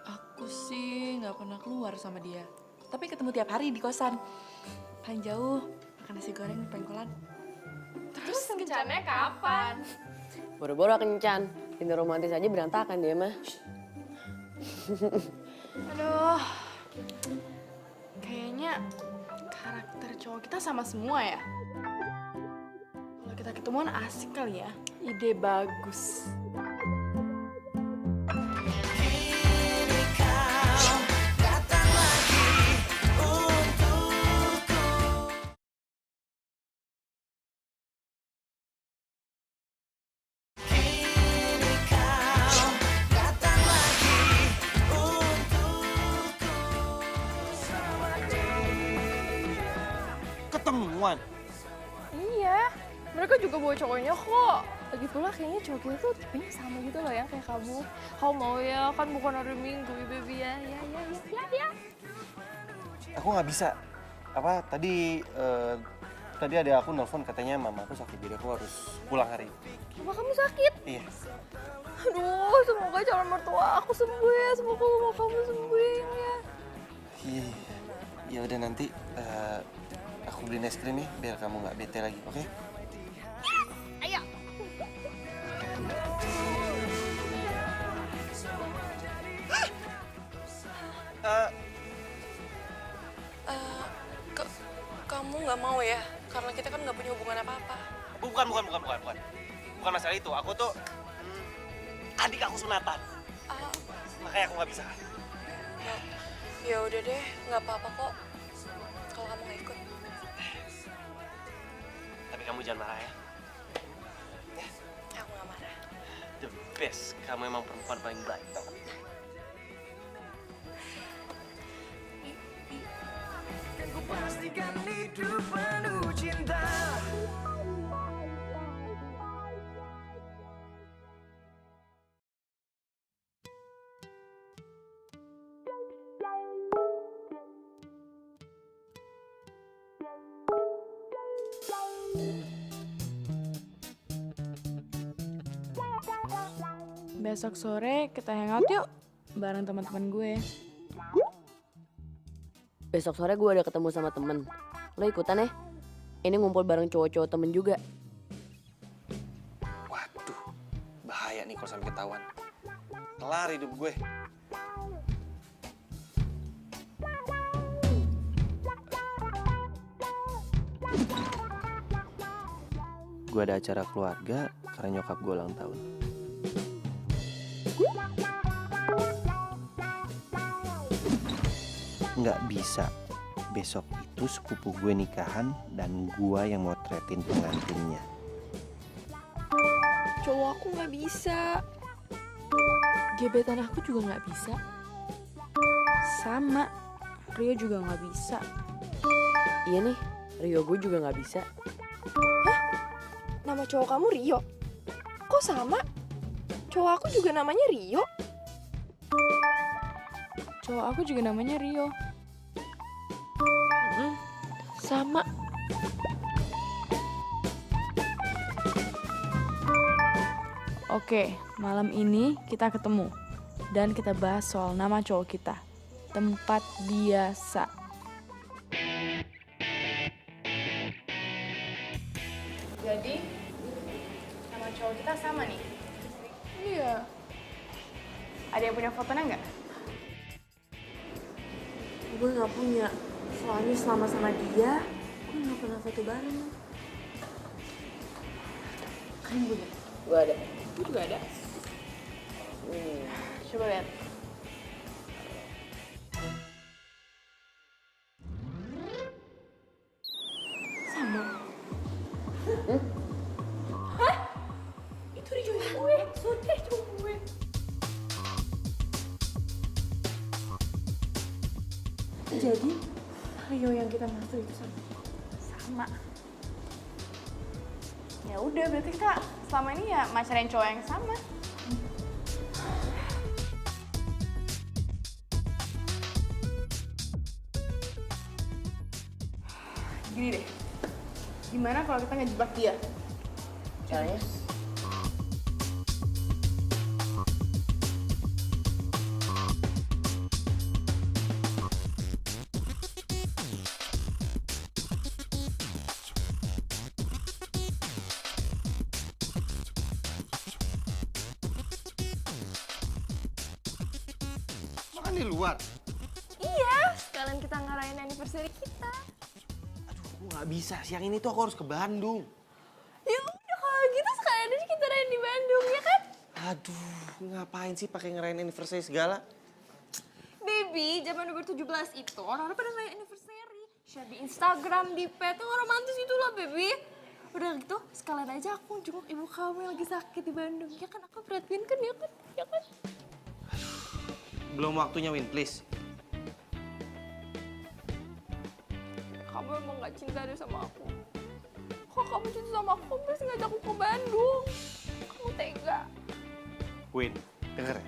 Aku sih nggak pernah keluar sama dia. Tapi ketemu tiap hari di kosan. Paling jauh, makan nasi goreng di pengkolan. Terus kencannya kapan? Boro-boro kencan, dinner romantis aja berantakan dia mah. Aduh. Kayaknya karakter cowok kita sama semua ya. Kalau kita ketemuan asik kali ya. Ide bagus. Ketemuan. Iya, mereka juga bawa cowoknya kok. Lagi pula kayaknya cowok kita tuh tipenya sama gitu loh yang kayak kamu. Kamu mau ya, kan bukan hari Minggu ya baby ya. Ya. Aku nggak bisa. Tadi ada aku nelfon katanya mama aku sakit, jadi aku harus pulang hari ini. Mama kamu sakit? Iya. Aduh, semoga calon mertua aku sembuh ya. Semoga mama kamu sembuh ya. Iya. Ya udah nanti aku beliin es krim ya biar kamu nggak bete lagi, oke? Ayo. Kamu nggak mau ya? Karena kita kan nggak punya hubungan apa-apa. Bukan. Bukan masalah itu. Aku tuh adik aku sunatan. Makanya aku nggak bisa. Ya udah deh, nggak apa-apa kok. Kalau kamu nggak ikut. Tapi kamu jangan marah ya. Aku nggak marah. The best. Kamu emang perempuan paling baik, tau gak? Ku pastikan hidup penuh cinta. Besok sore kita hangout yuk bareng teman-teman gue. Besok sore gue ada ketemu sama temen. Lo ikutan ya? Ini ngumpul bareng cowok-cowok temen juga. Waduh, bahaya nih kalau sampai ketahuan. Kelar hidup gue. Gue ada acara keluarga karena nyokap gue ulang tahun. Nggak bisa. Besok itu sepupu gue nikahan dan gue yang motretin pengantinnya. Cowok aku nggak bisa. Gebetan aku juga nggak bisa. Sama. Rio juga nggak bisa. Iya nih, Rio gue juga nggak bisa. Nama cowok kamu Rio? Kok sama? Cowok aku juga namanya Rio. Cowok aku juga namanya Rio. Sama. Oke, malam ini kita ketemu. Dan kita bahas soal nama cowok kita. Tempat biasa. Jadi, nama cowok kita sama nih? Iya. Ada yang punya fotonya nggak? Gue nggak punya. Soalnya selama sama dia, gue nggak pernah foto bareng. Kalian punya? Gue ada. Gue juga ada. Coba lihat. Sama. Hah? Itu Rio gue. Sudah cowok gue. Jadi, Rio yang kita maksud itu sama. Ya udah, berarti kita selama ini ya macarin cowok yang sama. Gini deh, gimana kalau kita ngejebak dia? Caranya? Makan di luar? Iya, sekalian kita ngarahin anniversary kita. Aku nggak bisa, siang ini tuh aku harus ke Bandung. Ya udah kalau gitu sekalian aja kita rayain di Bandung, ya kan? Aduh, ngapain sih pakai ngerayain anniversary segala? Baby, zaman 2017 itu orang-orang pada ngerayain anniversary. Share di Instagram, di pet, tuh romantis itu loh, baby. Udah gitu, sekalian aja aku jenguk ibu kamu yang lagi sakit di Bandung. Ya kan, aku perhatiin kan, ya kan? Ya kan? Belum waktunya, Win, please. Kamu emang gak cinta deh sama aku. Kok kamu cinta sama aku, terus ngajak aku ke Bandung? Kamu tega. Win, denger ya.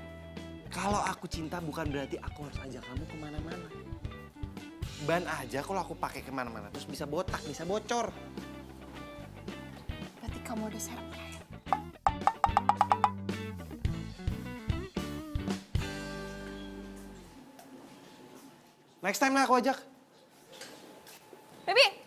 Kalau aku cinta bukan berarti aku harus ajak kamu kemana-mana. Ban aja kalau aku pakai kemana-mana terus bisa botak, bisa bocor. Berarti kamu udah surprise. Next time lah aku ajak. Baby!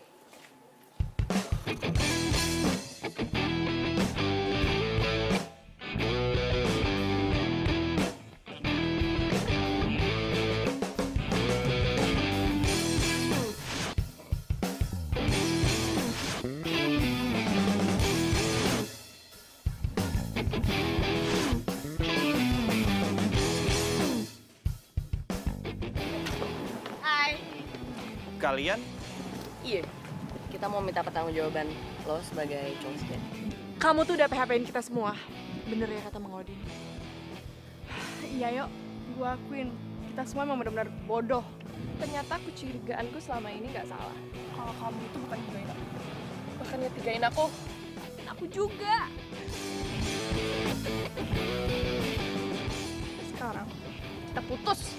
Kalian? Iya, kita mau minta pertanggungjawaban lo sebagai cowok sejati. Kamu tuh udah PHP-in kita semua. Bener ya kata Mang Odin? Iya yuk, gua akuin. Kita semua emang benar-benar bodoh. Ternyata kecurigaanku selama ini gak salah. Kalau kamu itu bukan nyetigain aku. Bahkan nyetigain aku. Dan aku juga. Sekarang, kita putus.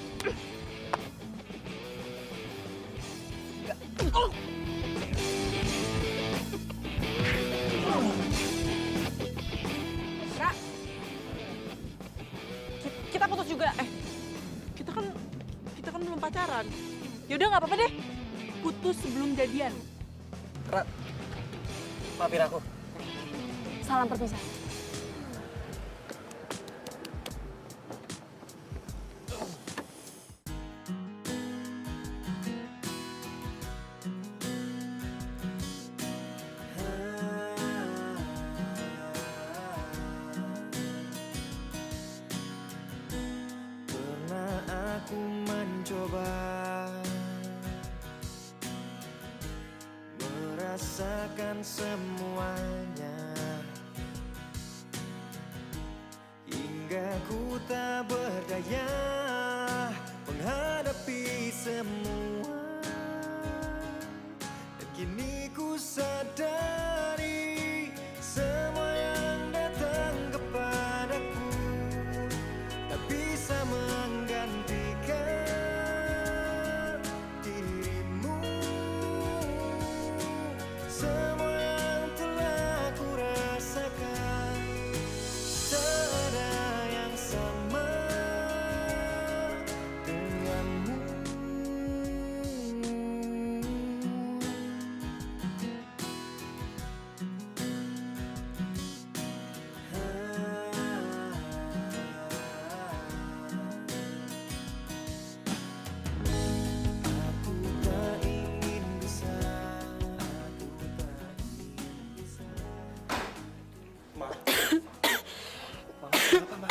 Ra, kita putus juga. Kita kan belum pacaran. Yaudah nggak apa-apa deh. Putus sebelum jadian. Ra, maafin aku. Salam perpisahan. Pernah aku mencoba merasakan semuanya hingga ku tak berdaya menghadapi semua. Dan kini ku sadari semua yang datang kepadaku tak bisa menggantikan dirimu. Semua yang telah ku rasakan tak ada yang sama denganmu. Aku tak ingin bisa, aku tak ingin bisa. Ma. Mama kenapa, Ma?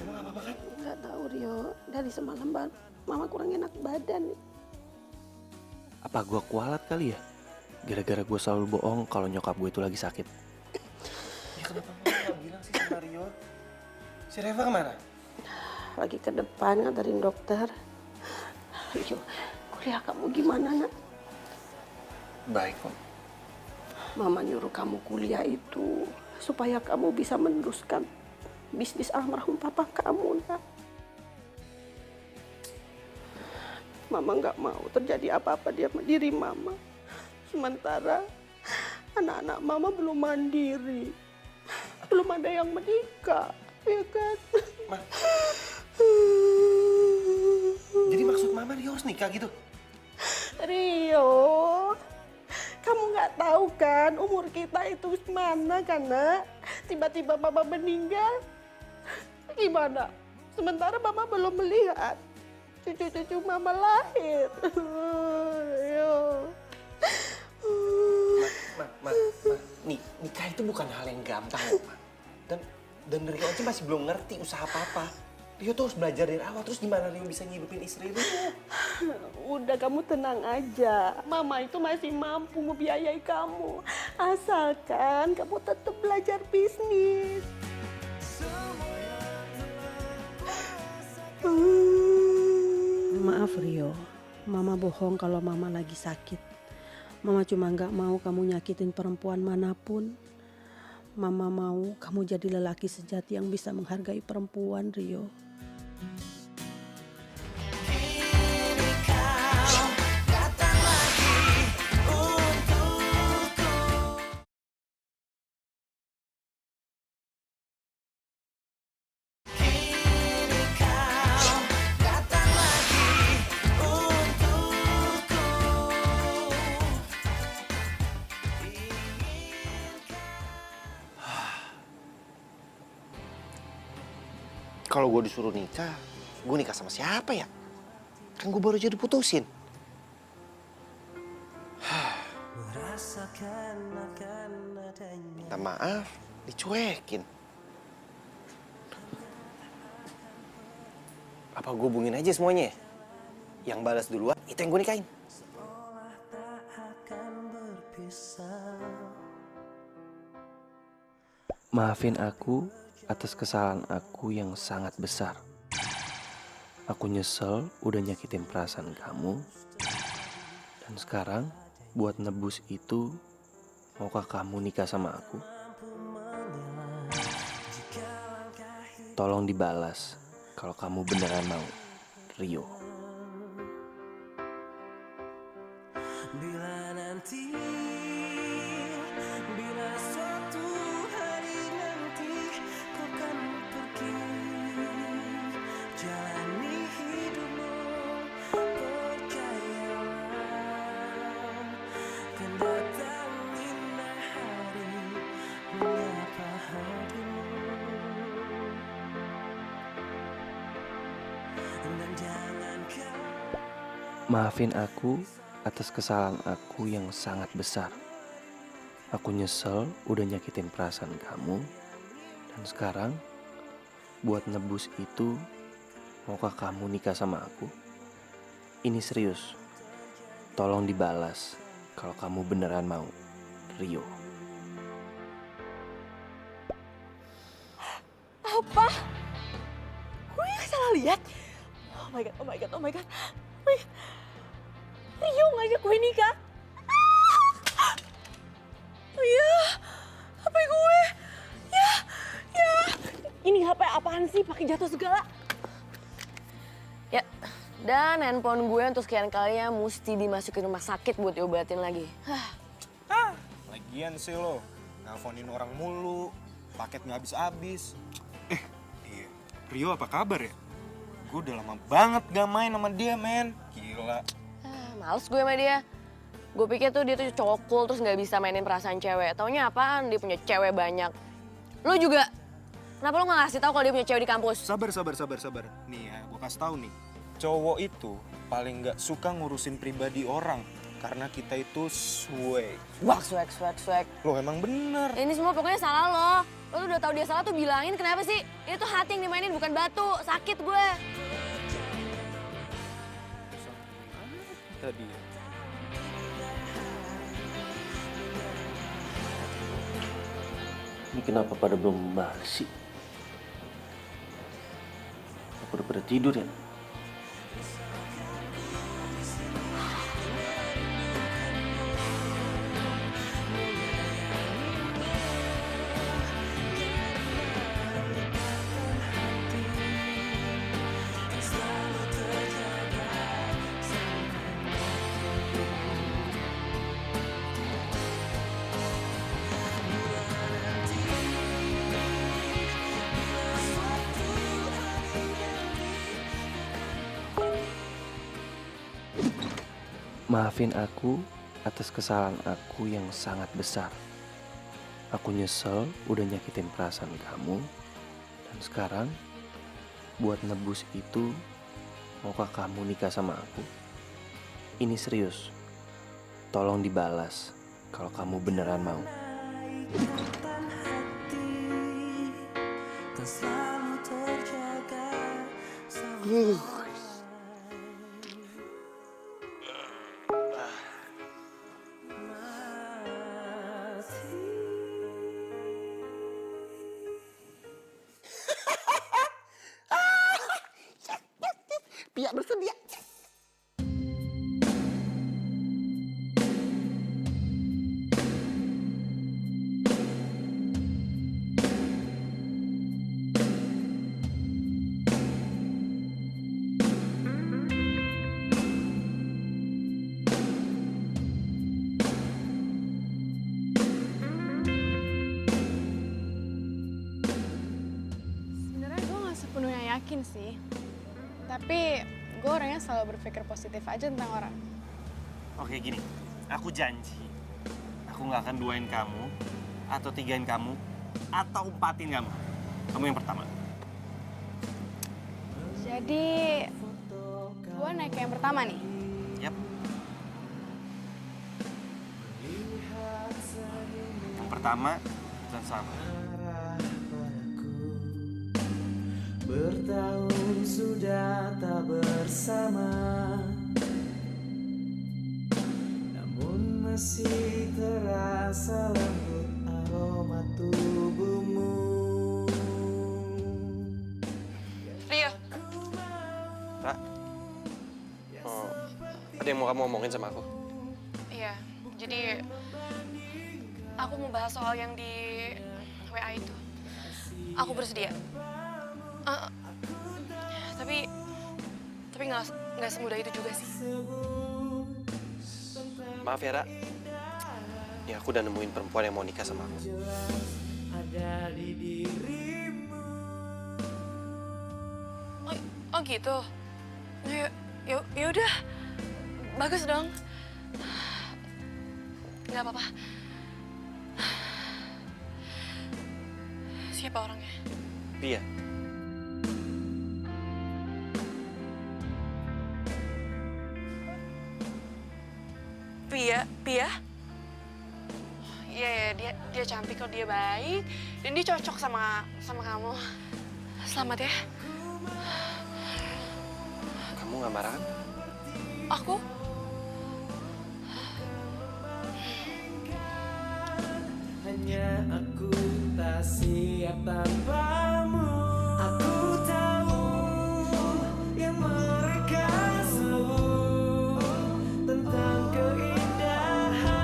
Emang apa-apa kan? Nggak tahu Rio, dari semalam Mama kurang enak badan. Apa gua kualat kali ya? Gara-gara gue selalu bohong kalau nyokap gue itu lagi sakit. Ya kenapa Mama nggak bilang sih sama Rio? Si Reva kemana? Lagi ke depan nganterin dokter. Rio, kuliah kamu gimana nak? Baik, Om. Mama nyuruh kamu kuliah itu supaya kamu bisa meneruskan bisnis almarhum papa kamu, nak. Mama nggak mau terjadi apa-apa di diri Mama. Sementara anak-anak Mama belum mandiri. Belum ada yang menikah, ya kan? Jadi maksud Mama Rio harus nikah gitu? Rio, kamu nggak tahu kan umur kita itu mana kan, nak? Tiba-tiba Mama meninggal, gimana? Sementara Mama belum melihat cucu-cucu Mama lahir. Rio. Ma, nikah itu bukan hal yang gampang, Ma. Dan Rio aja masih belum ngerti usaha apa-apa. Rio tuh harus belajar dari awal, terus gimana Rio bisa ngidupin istri Rio? Udah, kamu tenang aja. Mama itu masih mampu membiayai kamu. Asalkan kamu tetap belajar bisnis. Maaf Rio, Mama bohong kalau Mama lagi sakit. Mama cuma nggak mau kamu nyakitin perempuan manapun. Mama mau kamu jadi lelaki sejati yang bisa menghargai perempuan, Rio. Kalau gue disuruh nikah, gue nikah sama siapa ya? Kan gue baru aja diputusin. Minta maaf, dicuekin. Apa gue hubungin aja semuanya? Yang balas duluan, itu yang gue nikahin. Maafin aku atas kesalahan aku yang sangat besar. Aku nyesel udah nyakitin perasaan kamu. Dan sekarang buat nebus itu, maukah kamu nikah sama aku? Tolong dibalas kalau kamu beneran mau, Rio. Bila nanti, bila suatu hari nanti kau kan pergi, jalani hidupmu, percayalah, kan datang indah hari menyapa hatimu. Dan jangan kau Maafin aku atas kesalahan aku yang sangat besar. Aku nyesel udah nyakitin perasaan kamu. Dan sekarang, buat nebus itu, maukah kamu nikah sama aku? Ini serius. Tolong dibalas kalau kamu beneran mau, Rio. Apa? Gue yang salah lihat? Oh my god, oh my god, oh my god. Oh my god. Rio ngajak gue nikah. Oh iya, HP gue. Ya. Ini HP apaan sih? Pakai jatuh segala. Ya, dan handphone gue untuk sekian kalinya mesti dimasukin rumah sakit buat diobatin lagi. Lagian sih lo, nelfonin orang mulu, paket nggak habis-habis. Iya, Rio apa kabar ya? Gue udah lama banget gak main sama dia, men. Gila. Males gue sama dia. Gue pikir tuh dia tuh cowok cool terus nggak bisa mainin perasaan cewek. Taunya apaan? Dia punya cewek banyak. Lo juga. Kenapa lo nggak ngasih tahu kalau dia punya cewek di kampus? Sabar. Nih ya, gue kasih tahu nih. Cowok itu paling nggak suka ngurusin pribadi orang. Karena kita itu swag. Wah, swag. Lo emang bener. Ini semua pokoknya salah lo. Lo tuh udah tahu dia salah tuh bilangin, kenapa sih? Ini tuh hati yang dimainin bukan batu. Sakit gue. Tadi ya. Ini kenapa pada belum balik sih? Aku udah pada tidur ya? Maafin aku atas kesalahan aku yang sangat besar. Aku nyesel udah nyakitin perasaan kamu. Dan sekarang, buat nebus itu, maukah kamu nikah sama aku? Ini serius. Tolong dibalas kalau kamu beneran mau. Tak selalu terjaga Pihak bersedia. Sebenarnya gue nggak sepenuhnya yakin sih. Tapi gue orangnya selalu berpikir positif aja tentang orang. Oke gini, aku janji. Aku nggak akan duain kamu, atau tigain kamu, atau empatin kamu. Kamu yang pertama. Jadi gue naik ke yang pertama nih. Yap. Yang pertama dan sama. Bertahun sudah tak bersama, namun masih terasa lembut aroma tubuhmu. Rio, Ra, ada yang mau kamu omongin sama aku? iya, jadi aku mau bahas soal yang di WA itu. Aku bersedia. Tapi nggak semudah itu juga sih. Maaf ya, Ra. Ya, aku udah nemuin perempuan yang mau nikah sama aku. Ada di dirimu. Oh gitu. Ya udah, bagus dong. Nggak apa-apa. Siapa orangnya? Pia. Pia? Iya, dia cantik kok, dia baik, dan dia cocok sama kamu. Selamat ya. Kamu nggak marah kan? Aku? Hanya aku tak siap tanpamu. Aku tahu yang mereka sebut tentang keindahan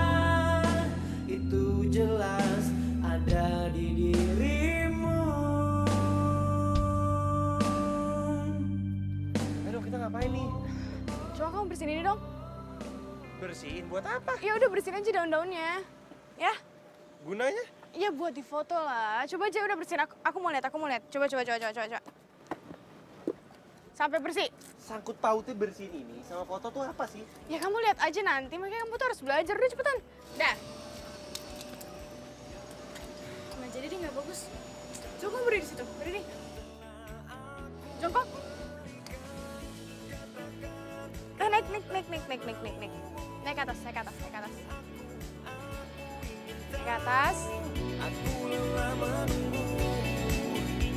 itu jelas ada di dirimu. Aduh, kita ngapain nih? Coba kamu bersihin ini dong. Bersihin buat apa? Ya udah bersihin aja daun-daunnya. Ya? Gunanya? Ya buat difoto lah. Coba aja udah bersihin. Aku mau lihat. Coba. Sampai bersih. Sangkut pautnya bersihin ini sama foto tuh apa sih? Ya kamu lihat aja nanti. Makanya kamu tuh harus belajar. Udah cepetan. Dah. Nah jadi dia nggak bagus. Coba kamu berdiri di situ. Berdiri. Jongkok. Naik. Naik ke atas. Naik ke atas. Aku lelah menunggu,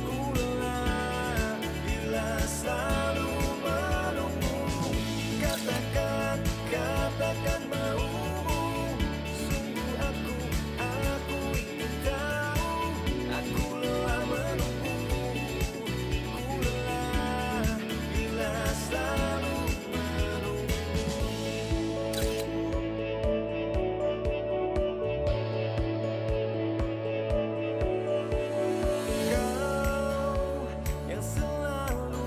ku lelah bila selalu menunggu. Katakan maumu, sungguh aku ingin tahu. Aku lelah menunggu, ku lelah bila selalu yang selalu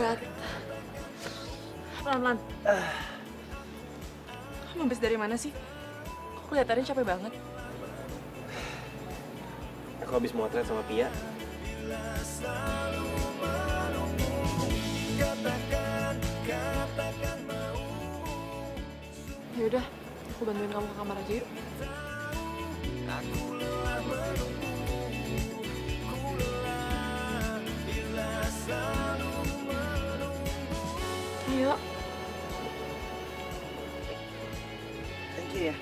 berat. Pelan-pelan. Kamu habis dari mana sih? Kok kelihatannya capek banget? Aku habis motret sama Pia. Yaudah, aku bantuin kamu ke kamar aja yuk. Ayo. Thank you ya.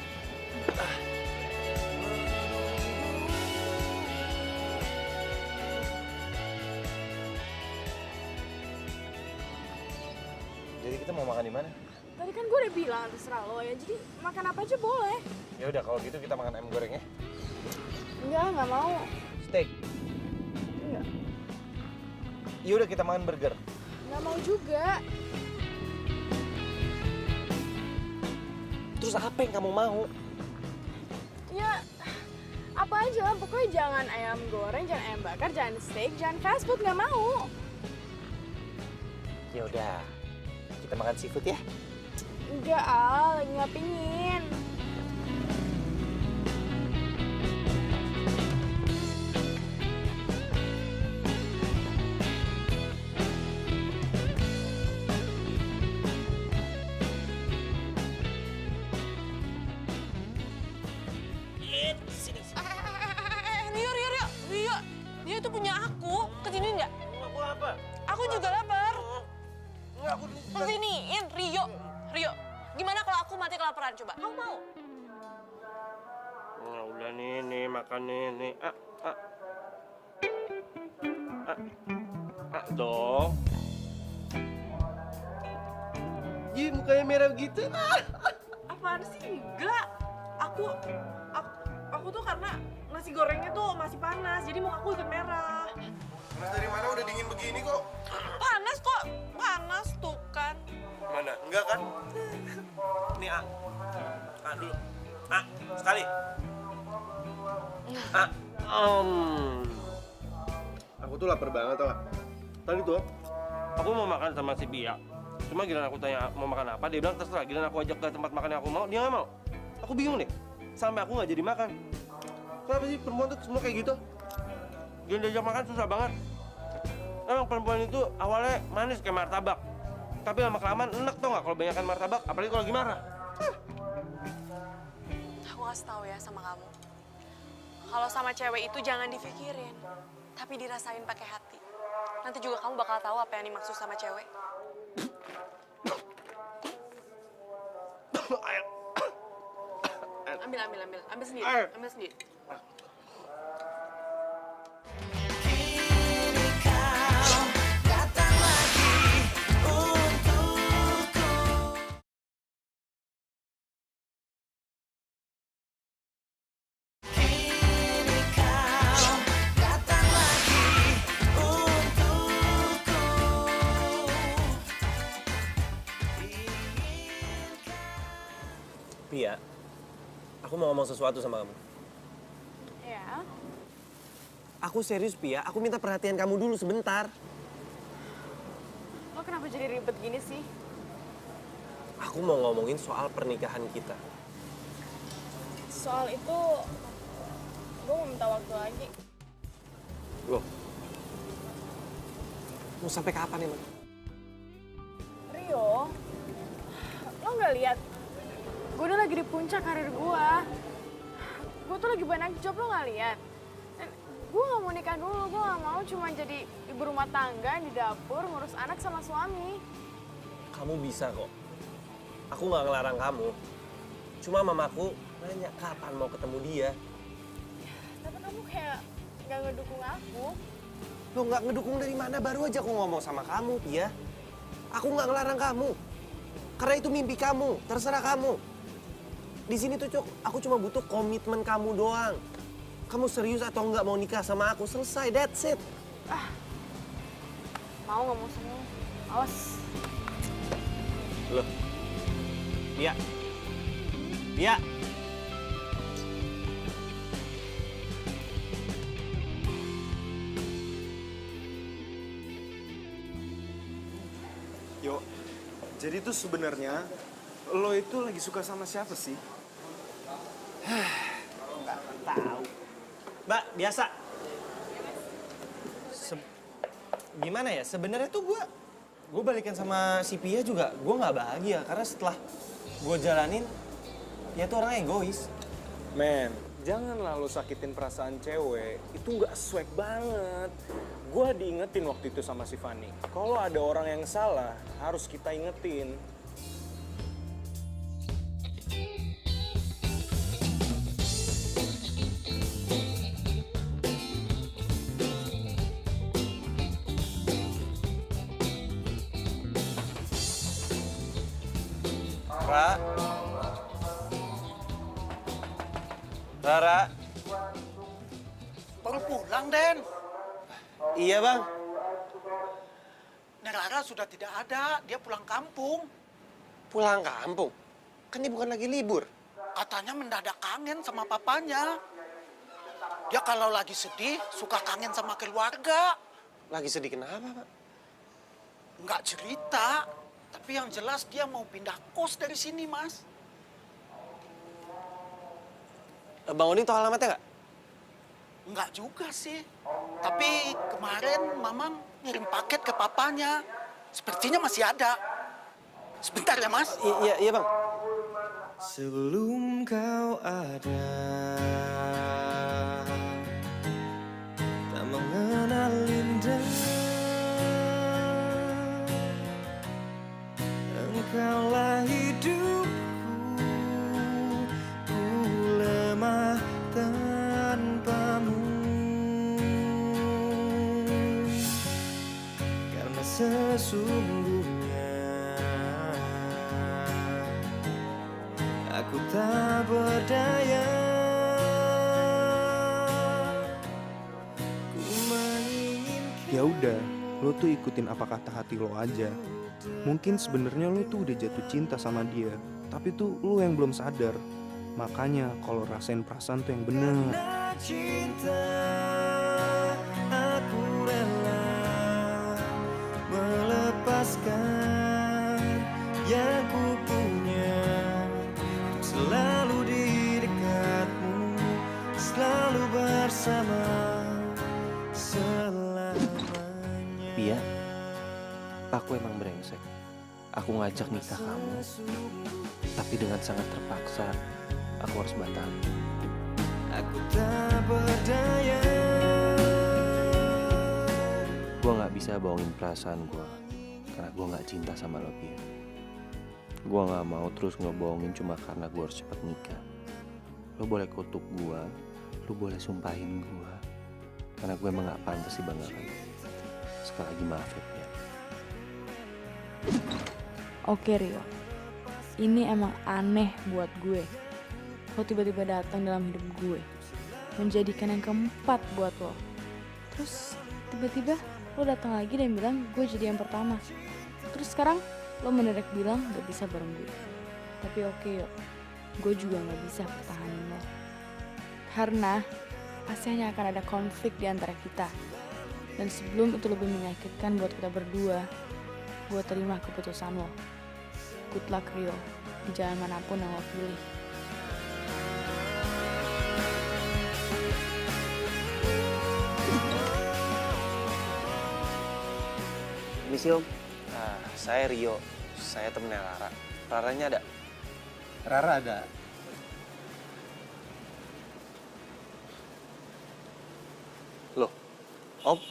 Jadi kita mau makan di mana? Tadi kan gue udah bilang terserah lo ya, jadi makan apa aja boleh. Ya udah kalau gitu kita makan ayam goreng ya. Enggak, nggak mau. Steak. Enggak. Ya udah kita makan burger. Nggak mau juga. Terus apa yang kamu mau? Ya, apa aja lah. Pokoknya jangan ayam goreng, jangan ayam bakar, jangan steak, jangan fast food, nggak mau. Ya udah, kita makan seafood ya. Enggak, Al. Lagi nggak pingin. Rio itu punya aku. Kesiniin nggak? Aku apa? Aku juga lapar. Enggak, aku... Kesiniin, Rio. Rio, gimana kalau aku mati kelaparan coba? Kamu mau? Nah, udah nih makan nih. Dong. Ih, mukanya merah gitu. Apaan sih? Enggak. Aku tuh karena nasi gorengnya tuh masih panas, jadi muka aku ikut merah. Panas dari mana udah dingin begini kok? Panas kok, panas tuh kan. Mana? Enggak kan? Nih, dulu. Sekali. Aku tuh lapar banget tau gak? Tadi tuh, aku mau makan sama si Pia. Cuma giliran aku tanya mau makan apa, dia bilang terserah. Giliran aku ajak ke tempat makan yang aku mau, dia nggak mau. Aku bingung deh, sampai aku nggak jadi makan. Kenapa sih perempuan tuh semua kayak gitu? Giliran diajak makan susah banget. Emang perempuan itu awalnya manis kayak martabak. Tapi lama-kelamaan enak tau nggak kalau banyakan martabak, apalagi kalau lagi marah. Aku kasih tahu ya sama kamu. Kalau sama cewek itu jangan dipikirin, tapi dirasain pakai hati. Nanti juga kamu bakal tahu apa yang dimaksud sama cewek. Ambil sendiri, ambil sendiri. Pia, aku mau ngomong sesuatu sama kamu. Ya. Aku serius, Pia. Aku minta perhatian kamu dulu sebentar. Lo kenapa jadi ribet gini sih? Aku mau ngomongin soal pernikahan kita. Soal itu, gue mau minta waktu lagi. Loh? Mau sampai kapan emang? Rio, lo nggak lihat? Gue udah lagi di puncak karir gue. Gue tuh lagi banyak job, lo nggak lihat? Dan gue nggak mau nikah dulu, gue nggak mau cuma jadi ibu rumah tangga di dapur ngurus anak sama suami. Kamu bisa kok. Aku nggak ngelarang kamu. Cuma mamaku nanya kapan mau ketemu dia. Tapi kamu kayak nggak ngedukung aku. Lo nggak ngedukung dari mana? Baru aja aku ngomong sama kamu, Pia. Aku nggak ngelarang kamu. Karena itu mimpi kamu, terserah kamu. Di sini tuh, Cok, aku cuma butuh komitmen kamu doang. Kamu serius atau nggak mau nikah sama aku? Selesai, that's it. Mau nggak mau semua? Awas. Loh. Pia. Pia. Yo, jadi tuh sebenarnya lo itu lagi suka sama siapa sih? Nggak tahu. Mbak, biasa. Gimana ya? Sebenarnya tuh gue balikan sama si Pia juga gue nggak bahagia karena setelah gue jalanin dia tuh orang egois. Men, janganlah lo sakitin perasaan cewek. Itu nggak swag banget. Gue diingetin waktu itu sama si Fanny. Kalau ada orang yang salah, harus kita ingetin. Rara. Baru pulang, Den. Iya, Bang. Rara sudah tidak ada, dia pulang kampung. Pulang kampung? Kan dia bukan lagi libur. Katanya mendadak kangen sama papanya. Dia kalau lagi sedih, suka kangen sama keluarga. Lagi sedih kenapa, Pak? Nggak cerita, tapi yang jelas dia mau pindah kos dari sini, Mas. Bang Odin tahu alamatnya nggak? Nggak juga sih. Tapi kemarin Mamang ngirim paket ke papanya. Sepertinya masih ada. Sebentar ya, Mas. Iya, Bang. Sebelum kau ada, tak mengenal indah, engkaulah hidupku, ku lemah tanpamu, karena sesungguhnya aku tak berdaya. Ya udah, lo tuh ikutin apa kata hati lo aja. Mungkin sebenarnya lo tuh udah jatuh cinta sama dia, tapi tuh lo yang belum sadar. Makanya kalau rasain perasaan tuh yang bener. Cinta, aku rela melepaskan yang ku punya, selalu di dekatmu, selalu bersama selamanya. Pia, aku emang brengsek. Aku ngajak nikah kamu, tapi dengan sangat terpaksa aku harus batalin. Aku tak berdaya. Gue nggak bisa bohongin perasaan gue, karena gue nggak cinta sama lo, Pia. Gue nggak mau terus ngebohongin cuma karena gue harus cepet nikah. Lo boleh kutuk gue, lo boleh sumpahin gue, karena gue emang nggak pantas dibanggakan. Sekali lagi maaf ya, Pia. Oke Rio, ini emang aneh buat gue. Lo tiba-tiba datang dalam hidup gue, menjadikan yang keempat buat lo. Terus tiba-tiba lo datang lagi dan bilang gue jadi yang pertama. Terus sekarang lo mendadak bilang gak bisa bareng gue. Tapi oke yuk, gue juga gak bisa pertahanin lo. Karena pasti hanya akan ada konflik di antara kita. Dan sebelum itu lebih menyakitkan buat kita berdua, gue terima keputusan lo. Good luck Rio, di jalan manapun yang lo pilih. Misi Om. Saya Rio, saya temennya Rara. Raranya ada? Rara ada. Loh, Om,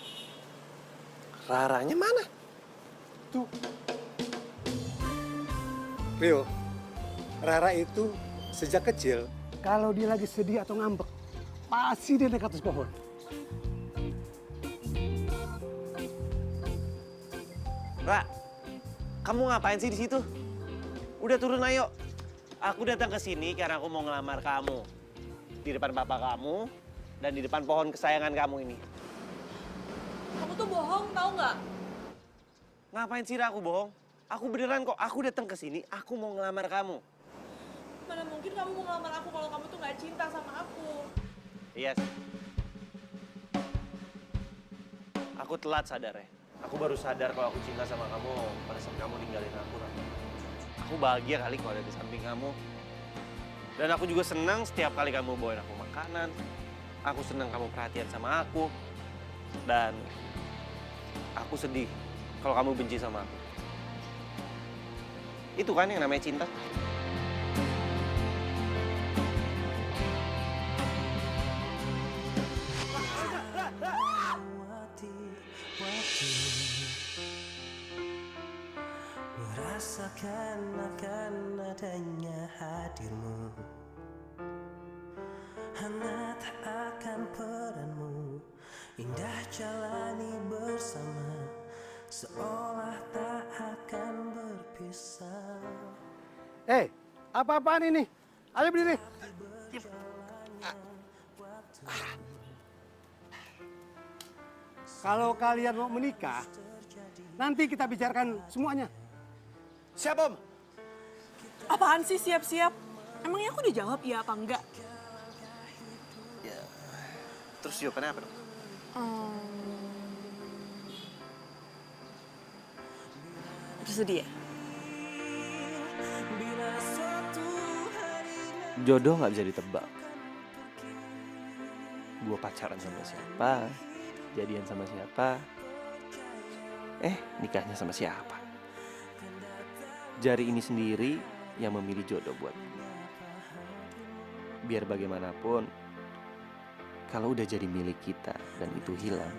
Raranya mana? Tuh. Rio, Rara itu sejak kecil, kalau dia lagi sedih atau ngambek, pasti dia naik atas pohon. Ra, kamu ngapain sih di situ? Udah turun ayo. Aku datang ke sini karena aku mau ngelamar kamu. Di depan papa kamu dan di depan pohon kesayangan kamu ini. Kamu tuh bohong, tau nggak? Ngapain sih Ra aku bohong? Aku beneran kok, aku datang ke sini, aku mau ngelamar kamu. Mana mungkin kamu mau ngelamar aku kalau kamu tuh nggak cinta sama aku. Iya. Aku telat sadar ya. Aku baru sadar kalau aku cinta sama kamu pada saat kamu nikah. aku bahagia kali kalau ada di samping kamu. Dan aku juga senang setiap kali kamu bawain aku makanan. Aku senang kamu perhatian sama aku. Dan aku sedih kalau kamu benci sama aku. Itu kan yang namanya cinta. Merasakan akan adanya hadirmu, hangat akan peranmu, indah jalani bersama, seolah tak akan berpisah. Apa-apaan ini? Ayo berdiri. Kalau kalian mau menikah, nanti kita bicarakan semuanya. Siap, Om. Apaan sih siap-siap? Emangnya aku udah jawab iya apa enggak? Ya. Terus jawabannya apa dong? Bersedia? Jodoh nggak bisa ditebak. Gue pacaran sama siapa, jadian sama siapa, nikahnya sama siapa. Jari ini sendiri yang memilih jodoh buat gue. Biar bagaimanapun, kalau udah jadi milik kita dan itu hilang,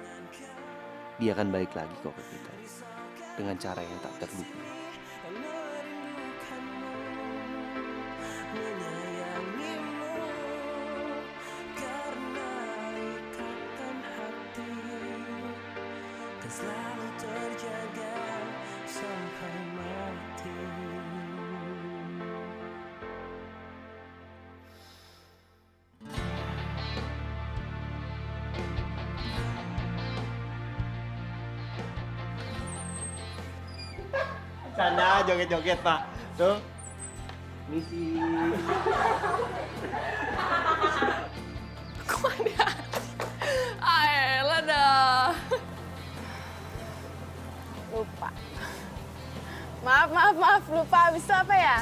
dia akan balik lagi kok ke kita dengan cara yang tak terduga. Selalu terjaga sampai mati. Canda, joget-joget, Pak. Tuh. Misi. Kok ada? Ayolah dah. Lupa. Maaf, lupa. Habis itu apa ya?